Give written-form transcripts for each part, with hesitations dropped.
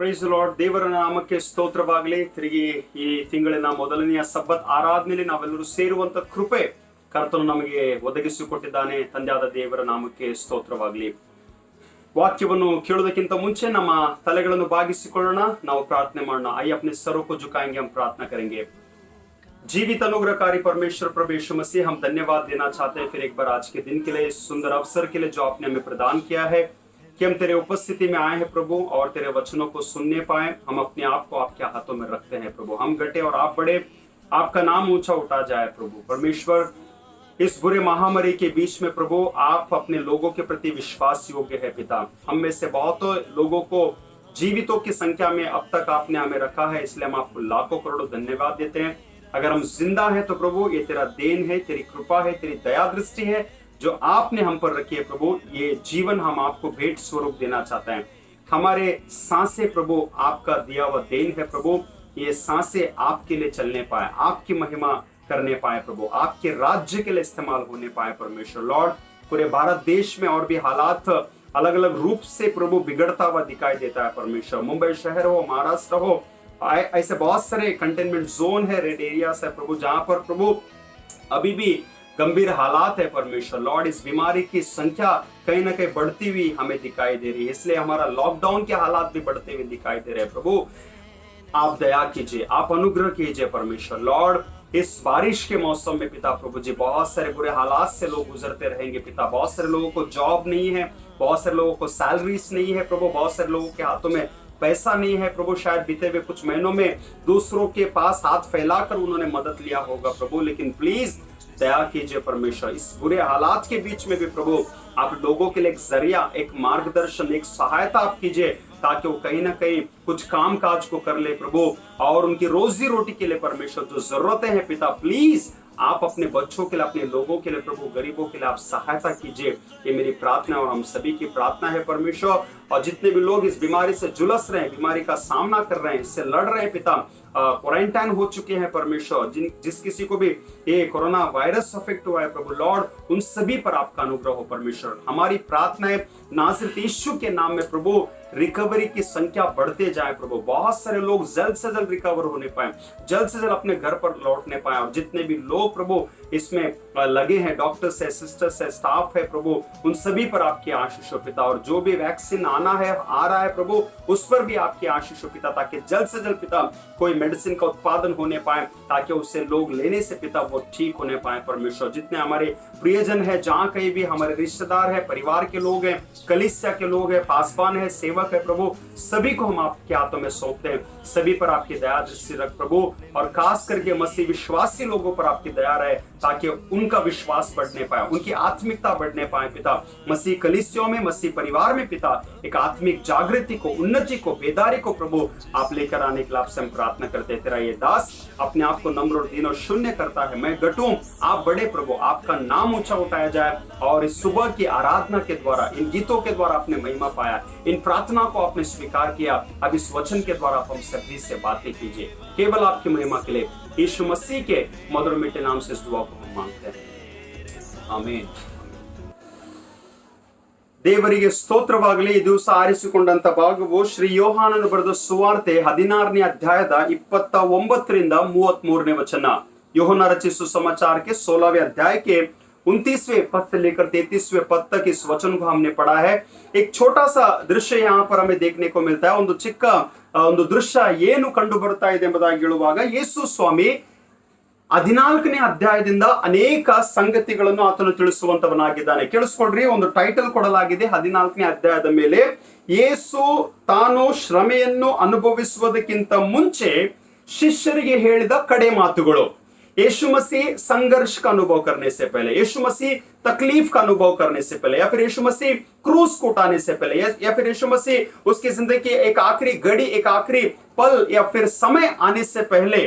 Price lord. ದೇವರ ನಾಮಕ್ಕೆ ಸ್ತೋತ್ರವಾಗಲಿ. ತಿರುಗಿ ಈ ತಿಂಗಳಿನ ಮೊದಲನೆಯ ಸಬ್ಬತ್ ಆರಾಧನೆಯಲ್ಲಿ ನಾವೆಲ್ಲರೂ ಸೇರುವಂತ ಕೃಪೆ ಕರ್ತನು ನಮಗೆ ಒದಗಿಸಿಕೊಟ್ಟಿದ್ದಾನೆ. ತಂದೆಯಾದ ದೇವರ ನಾಮಕ್ಕೆ ಸ್ತೋತ್ರವಾಗಲಿ. ವಾಕ್ಯವನ್ನು ಕೇಳೋದಕ್ಕಿಂತ ಮುಂಚೆ ನಮ್ಮ ತಲೆಗಳನ್ನು ಬಾಗಿಸಿಕೊಳ್ಳೋಣ. ನಾವು ಪ್ರಾರ್ಥನೆ ಮಾಡೋಣ. आइए अपने सरों को झुकाएंगे, हम प्रार्थना करेंगे। जीवित अनुग्रहकारी परमेश्वर प्रभु यीशु मसीह, हम धन्यवाद देना चाहते हैं फिर एक बार आज के दिन के लिए, इस सुंदर अवसर के लिए जो आपने हमें प्रदान किया है कि हम तेरे उपस्थिति में आए हैं प्रभु और तेरे वचनों को सुनने पाए। हम अपने आप को आपके हाथों में रखते हैं प्रभु। हम घटे और आप बड़े, आपका नाम ऊंचा उठा जाए प्रभु। परमेश्वर, इस बुरे महामारी के बीच में प्रभु आप अपने लोगों के प्रति विश्वास योग्य है पिता। हम में से बहुत लोगों को जीवितों की संख्या में अब तक आपने हमें रखा है, इसलिए हम आपको लाखों करोड़ों धन्यवाद देते हैं। अगर हम जिंदा हैं तो प्रभु ये तेरा देन है, तेरी कृपा है, तेरी दया दृष्टि है जो आपने हम पर रखी है प्रभु। ये जीवन हम आपको भेंट स्वरूप देना चाहते हैं। हमारे सांसें प्रभु आपका दिया हुआ देन है प्रभु। ये सांसें आपके लिए चलने पाए, आपकी महिमा करने पाए प्रभु, आपके राज्य के लिए इस्तेमाल होने पाए परमेश्वर। लॉर्ड, पूरे भारत देश में और भी हालात अलग अलग रूप से प्रभु बिगड़ता हुआ दिखाई देता है परमेश्वर। मुंबई शहर हो, महाराष्ट्र हो, ऐसे बहुत सारे कंटेनमेंट जोन है, रेड एरियाज है प्रभु, जहां पर प्रभु अभी भी गंभीर हालात है परमेश्वर। लॉर्ड, इस बीमारी की संख्या कहीं ना कहीं बढ़ती हुई हमें दिखाई दे रही है, इसलिए हमारा लॉकडाउन के हालात भी बढ़ते हुए दिखाई दे रहे हैं प्रभु। आप दया कीजिए, आप अनुग्रह कीजिए परमेश्वर। लॉर्ड, इस बारिश के मौसम में पिता प्रभु जी बहुत सारे बुरे हालात से लोग गुजरते रहेंगे पिता। बहुत सारे लोगों को जॉब नहीं है, बहुत सारे लोगों को सैलरीज नहीं है प्रभु, बहुत सारे लोगों के हाथों में पैसा नहीं है प्रभु। शायद बीते हुए कुछ महीनों में दूसरों के पास हाथ फैलाकर उन्होंने मदद लिया होगा प्रभु, लेकिन प्लीज दया कीजिए परमेश्वर। इस बुरे हालात के बीच में भी प्रभु आप लोगों के लिए एक जरिया, एक मार्गदर्शन, एक सहायता आप कीजिए, ताकि वो कहीं ना कहीं कुछ काम काज को कर ले प्रभु, और उनकी रोजी रोटी के लिए परमेश्वर जो जरूरतें हैं पिता, प्लीज आप अपने बच्चों के लिए, अपने लोगों के लिए प्रभु, गरीबों के लिए आप सहायता कीजिए। ये मेरी प्रार्थना और हम सभी की प्रार्थना है परमेश्वर। और जितने भी लोग इस बीमारी से जुलस रहे हैं, बीमारी का सामना कर रहे हैं, इससे लड़ रहे हैं पिता, क्वारंटाइन हो चुके हैं परमेश्वर, जिस किसी को भी ये कोरोना वायरस अफेक्ट हुआ है प्रभु, लॉर्ड उन सभी पर आपका अनुग्रह हो परमेश्वर। हमारी प्रार्थना है नाज़रेत यीशु के नाम में प्रभु, रिकवरी की संख्या बढ़ते जाए प्रभु। बहुत सारे लोग जल्द से जल्द रिकवर होने पाए, जल्द से जल्द अपने घर पर लौटने पाए, और जितने भी लोग प्रभु इसमें लगे हैं, डॉक्टर्स है, सिस्टर्स है, स्टाफ है प्रभु, उन सभी पर आपकी आशीष हो पिता। और जो भी वैक्सीन आना है, आ रहा है प्रभु, उस पर भी आपकी आशीष हो पिता, ताकि जल्द से जल्द पिता कोई मेडिसिन का उत्पादन होने पाए, ताकि उससे लोग लेने से पिता वो ठीक होने पाए परमेश्वर। जितने हमारे प्रियजन है, जहाँ कहीं भी हमारे रिश्तेदार है, परिवार के लोग हैं, कलीसिया के लोग हैं, पासवान है, सेवक है प्रभु, सभी को हम आपके हाथों में सौंपते हैं। सभी पर आपकी दया दृष्टि रख प्रभु, और खास करके मसीह विश्वासी लोगों पर आपकी दया रहे, ताकि उनका विश्वास बढ़ने पाए, उनकी आत्मिकता बढ़ने पाए पिता। मसीह कलीसियों में, मसीह परिवार में पिता एक आत्मिक जागृति को, उन्नति को, बेदारी को प्रभु आप लेकर आने के लिए आपसे हम प्रार्थना करते हैं। तेरा ये दास अपने आप को नम्र और दीन और शून्य करता है, मैं घटूं, आप बड़े प्रभु, आपका नाम ऊंचा उठाया जाए। और इस सुबह की आराधना के द्वारा, इन गीतों के द्वारा आपने महिमा पाया, इन प्रार्थना को आपने स्वीकार किया, अब इस वचन के द्वारा आप हम सभी से बातें कीजिए, केवल आपकी महिमा के लिए। यीशु मसीह के मधुर मीठे नाम से इस दुआ को हम मांगते हैं, आमीन। ದೇವರಿಗೆ ಸ್ತೋತ್ರವಾಗಲಿ। ಈ ದಿವಸ ಆರಿಸಿಕೊಂಡಂತ ಭಾಗವು ಶ್ರೀ ಯೋಹಾನನು ಬರೆದ ಸುವಾರ್ತೆ 16ನೇ ಅಧ್ಯಾಯದ 29ರಿಂದ 33ನೇ वचन। यूहन्ना रचित सुसमाचार के 16वें अध्याय के 29वें पद से लेकर 33वें पद तक इस वचन को हमने पढ़ा है। एक छोटा सा दृश्य यहाँ पर हमें देखने को मिलता है। ಒಂದು ಚಿಕ್ಕ ಒಂದು ದೃಶ್ಯ ಏನು ಕಂಡು ಬರ್ತಾ ಇದೆ ಎಂಬುದಾಗಿ ಹೇಳುವಾಗ, ಯೇಸು ಸ್ವಾಮಿ 14ನೇ ಅಧ್ಯಾಯದಿಂದ ಅನೇಕ ಸಂಗತಿಗಳನ್ನು ಆತನು ತಿಳಿಸುವಂತವನಾಗಿದ್ದಾನೆ। ಕೇಳಿಸ್ಕೊಳ್ರಿ, ಒಂದು ಟೈಟಲ್ ಕೊಡಲಾಗಿದೆ 14ನೇ ಅಧ್ಯಾಯದ ಮೇಲೆ, ಯೇಸು ತಾನು ಶ್ರಮೆಯನ್ನು ಅನುಭವಿಸುವುದಕ್ಕಿಂತ ಮುಂಚೆ ಶಿಷ್ಯರಿಗೆ ಹೇಳಿದ ಕಡೆ ಮಾತುಗಳು। यीशु मसीह संघर्ष का अनुभव करने से पहले, यीशु मसीह तकलीफ का अनुभव करने से पहले, या फिर यीशु मसीह क्रूस को उठाने से पहले, या फिर यीशु मसीह उसकी जिंदगी की एक आखिरी घड़ी, एक आखिरी पल या फिर समय आने से पहले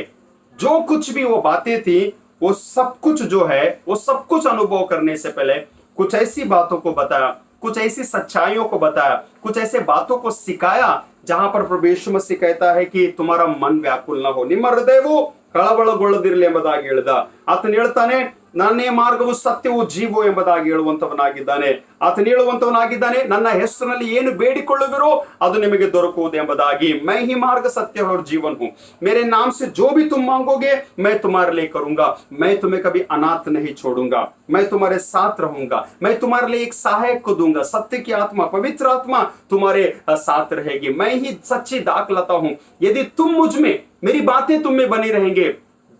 जो कुछ भी वो बातें थी, वो सब कुछ जो है, वो सब कुछ अनुभव करने से पहले कुछ ऐसी बातों को बताया, कुछ ऐसी सच्चाइयों को बताया, कुछ ऐसे बातों को सिखाया, जहां पर प्रभु यीशु मसीह कहता है कि तुम्हारा मन व्याकुल ना हो, ನಿಮ್ಮ ಹೃದಯವು ಕಳವಳಗೊಳ್ಳದಿರಲಿ ಎಂಬುದಾಗಿ ಹೇಳಿದ। ಆತನು ಹೇಳ್ತಾನೆ, ನನ್ನೇ ಮಾರ್ಗವು ಸತ್ಯವು ಜೀವೋ ಎಂಬುದಾಗಿ ಹೇಳುವಂತವನಾಗಿದ್ದಾನೆ. ಆತನು ಹೇಳುವಂತವನಾಗಿದ್ದಾನೆ, ನನ್ನ ಹೆಸರಿನಲ್ಲಿ ಏನು ಬೇಡಿಕೊಳ್ಳುವಿರೋ ಅದು ನಿಮಗೆ ದೊರಕುವುದು ಎಂಬುದಾಗಿ. मैं ही मार्ग सत्य और जीवन हूं, मेरे नाम से जो भी तुम मांगोगे मैं तुम्हारे लिए करूंगा, मैं तुम्हें कभी अनाथ नहीं छोड़ूंगा, मैं तुम्हारे साथ रहूंगा, मैं तुम्हारे लिए एक सहायक को दूंगा, सत्य की आत्मा पवित्र आत्मा तुम्हारे साथ रहेगी, मैं ही सच्ची दाखलता हूं, यदि तुम मुझ में, मेरी बातें तुम में बनी रहेंगे,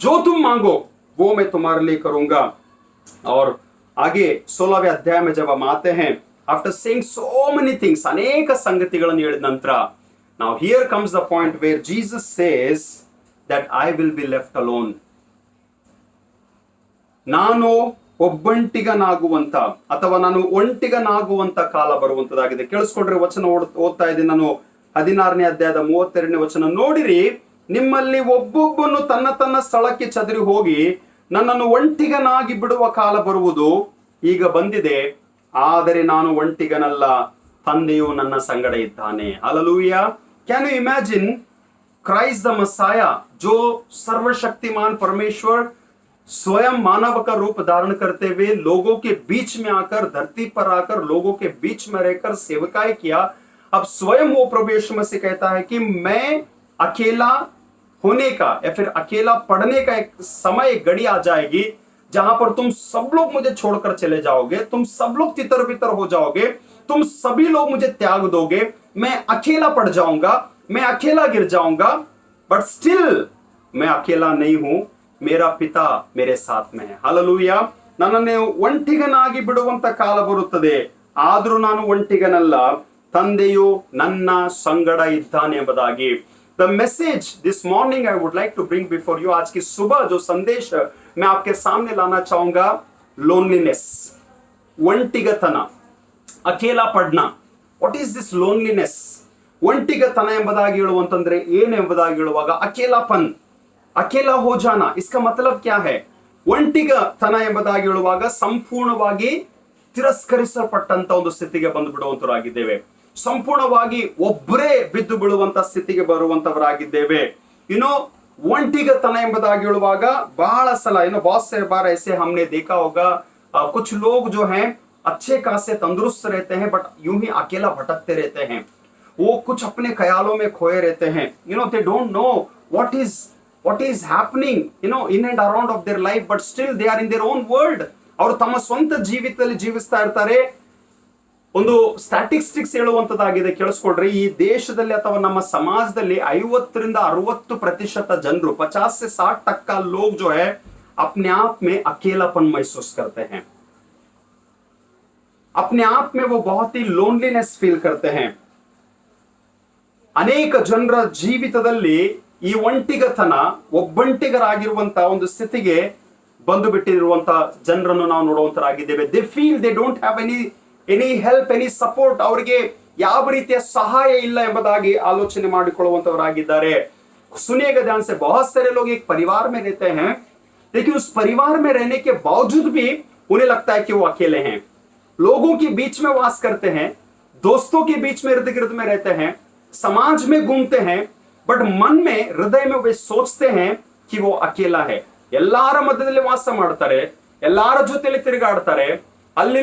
जो तुम मांगो वो मैं तुम्हारे लिए करूंगा. और आगे 16वें अध्याय में जब हम आते हैं, after saying so many things, अनेक संगतिಗಳನ್ನು ಹೇಳಿದ ನಂತರ, now here comes the point where Jesus says that I will be left alone. ನಾನು ಒಬ್ಬಂಟಿಗನಾಗುವಂತ ಅಥವಾ ನಾನು ಒಂಟಿಗನಾಗುವಂತ ಕಾಲ ಬರುವಂತದಾಗಿದೆ. ಕೇಳಿಸ್ಕೊಂಡ್ರೆ ವಚನ ಓದ್ತಾ ಇದ್ದೀನಿ ನಾನು. 16ನೇ ಅಧ್ಯಾಯದ 32ನೇ ವಚನ, ನೋಡಿರಿ, ನಿಮ್ಮಲ್ಲಿ ಒಬ್ಬೊಬ್ಬನು ತನ್ನ ತನ್ನ ಸ್ಥಳಕ್ಕೆ ಚದರಿ ಹೋಗಿ ನನ್ನನ್ನು ಒಂಟಿಗನಾಗಿ ಬಿಡುವ ಕಾಲ ಬರುವುದು, ಈಗ ಬಂದಿದೆ, ಆದರೆ ನಾನು ಒಂಟಿಗನಲ್ಲ, ತಂದೆಯು ನನ್ನ ಸಂಗಡ ಇದ್ದಾನೆ. Hallelujah. Can you imagine Christ the Messiah, जो सर्वशक्तिमान परमेश्वर स्वयं मानव का रूप धारण करते हुए लोगों के बीच में आकर, धरती पर आकर लोगों के बीच में रहकर सेवकाई किया. अब स्वयं वो प्रभु यीशु मसीह कहता है कि मैं अकेला होने का या फिर अकेला पढ़ने का एक समय, एक घड़ी आ जाएगी जहां पर तुम सब लोग मुझे छोड़कर चले जाओगे, तुम सब लोग तितर बितर हो जाओगे, तुम सभी लोग मुझे त्याग दोगे, मैं अकेला पड़ जाऊंगा, मैं अकेला गिर जाऊंगा, बट स्टिल मैं अकेला नहीं हूं, मेरा पिता मेरे साथ में है. हालेलुया. ನನ್ನನ್ನು ಒಂಟಿಗನಾಗಿ ಬಿಡುವಂತ ಕಾಲ ಬರುತ್ತದೆ, ಆದರೂ ನಾನು ಒಂಟಿಗನಲ್ಲ, ತಂದೆಯು ನನ್ನ ಸಂಗಡ ಇದ್ದಾನೆ ಎಂಬುದಾಗಿ. The message this morning I would like to bring before you, आज की सुबह जो संदेश मैं आपके सामने लाना चाहूंगा, loneliness, ಒಂಟಿಗತನ, ಅಕೇಲಾ Padhna. What is this loneliness? ಒಂಟಿಗತನ ಎಂಬುದಾಗಿ ಹೇಳುವಂತಂದ್ರೆ ಏನು ಎಂಬುದಾಗಿ ಹೇಳುವಾಗ, ಅಕೇಲಾಪನ್, ಅಕೇಲಾ ಹೋ ಜಾನಾ, इसका मतलब क्या है? ಒಂಟಿಗತನ ಎಂಬುದಾಗಿ ಹೇಳುವಾಗ ಸಂಪೂರ್ಣವಾಗಿ ತಿರಸ್ಕರಿಸಲ್ಪಟ್ಟಂತ ಒಂದು ಸ್ಥಿತಿಗೆ ಬಂದು ಬಿಡುವಂತರಾಗಿದ್ದೇವೆ, ಸಂಪೂರ್ಣವಾಗಿ ಒಬ್ಬರೇ ಬಿದ್ದು ಬೀಳುವಂತ ಸ್ಥಿತಿಗೆ ಬರುವಂತವರಾಗಿದ್ದೇವೆ. ಯುನೋ, ಒಂಟಿಗತನ ಎಂಬುದಾಗಿ ಹೇಳುವಾಗ ಬಹಳ ಸಲ बहुत से बार ऐसे हमने देखा होगा, कुछ लोग जो हैं अच्छे खासे तंदुरुस्त रहते हैं, बट यूं ही अकेला भटकते रहते हैं, वो कुछ अपने ख्यालों में खोए रहते हैं. they don't know what is happening in and around of their life, but still they are in their own world. ಅವರು ತಮ್ಮ ಸ್ವಂತ ಜೀವಿತದಲ್ಲಿ ಜೀವಿಸ್ತಾ ಇರ್ತಾರೆ. ಒಂದು ಸ್ಟ್ಯಾಟಿಸ್ಟಿಕ್ಸ್ ಹೇಳುವಂತದ್ದಾಗಿದೆ, ಕೇಳಿಸ್ಕೊಡ್ರಿ. ಈ ದೇಶದಲ್ಲಿ ಅಥವಾ ನಮ್ಮ ಸಮಾಜದಲ್ಲಿ 50 से 60% ಜನರು, 50 से 60% लोग जो है अपने आप में अकेलापन महसूस करते हैं, अपने आप में वो बहुत ही लोनलीनेस फील करते हैं. ಅನೇಕ ಜನರ ಜೀವಿತದಲ್ಲಿ ಈ ಒಂಟಿಗತನ, ಒಬ್ಬಂಟಿಗರಾಗಿರುವಂತ ಒಂದು ಸ್ಥಿತಿಗೆ ಬಂದು ಬಿಟ್ಟಿರುವಂತ ಜನರನ್ನು ನಾವು ನೋಡುವಂತರಾಗಿದ್ದೇವೆ. They feel they don't have any help, any support, ಅವರಿಗೆ ಯಾವ ರೀತಿಯ ಸಹಾಯ ಇಲ್ಲ ಎಂಬುದಾಗಿ ಆಲೋಚನೆ ಮಾಡಿಕೊಳ್ಳುವಂತವರಾಗಿದ್ದಾರೆ. सुनिएगा ध्यान से, बहुत सारे लोग एक परिवार में रहते हैं, लेकिन उस परिवार में रहने के बावजूद भी उन्हें लगता है कि वो अकेले हैं. लोगों के बीच में वास करते हैं, दोस्तों के बीच में इर्द गिर्द में रहते हैं, समाज में घूमते हैं, बट मन में, हृदय में वे सोचते हैं कि वो अकेला है. ಎಲ್ಲಾರ ಮಧ್ಯದಲ್ಲಿ ವಾಸ ಮಾಡ್ತಾರೆ, ಎಲ್ಲಾರ ಜೊತೆಲಿ ತಿರುಗಾಡ್ತಾರೆ, ಅಲ್ಲಿ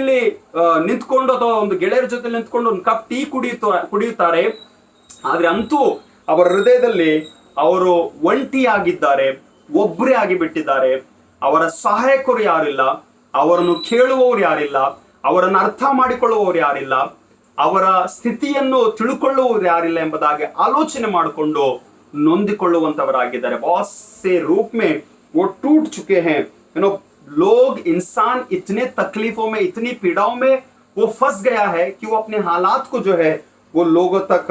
ನಿಂತ್ಕೊಂಡು ಅಥವಾ ಒಂದು ಗೆಳೆಯರ ಜೊತೆ ನಿಂತ್ಕೊಂಡು ಒಂದು ಕಪ್ ಟೀ ಕುಡಿಯುತ್ತಾರೆ. ಆದ್ರೆ ಅಂತೂ ಅವರ ಹೃದಯದಲ್ಲಿ ಅವರು ಒಂಟಿಯಾಗಿದ್ದಾರೆ, ಒಬ್ಬರೇ ಆಗಿಬಿಟ್ಟಿದ್ದಾರೆ. ಅವರ ಸಹಾಯಕರು ಯಾರಿಲ್ಲ, ಅವರನ್ನು ಕೇಳುವವರು ಯಾರಿಲ್ಲ, ಅವರನ್ನು ಅರ್ಥ ಮಾಡಿಕೊಳ್ಳುವವರು ಯಾರಿಲ್ಲ, ಅವರ ಸ್ಥಿತಿಯನ್ನು ತಿಳ್ಕೊಳ್ಳುವವರು ಯಾರಿಲ್ಲ ಎಂಬುದಾಗಿ ಆಲೋಚನೆ ಮಾಡಿಕೊಂಡು ನೊಂದಿಕೊಳ್ಳುವಂತವರಾಗಿದ್ದಾರೆ. बहुत से रूप में वो टूट चुके हैं. लोग, इंसान इतने तकलीफों में, इतनी पीड़ाओं में वो फंस गया है कि वो अपने हालात को जो है वो लोगों तक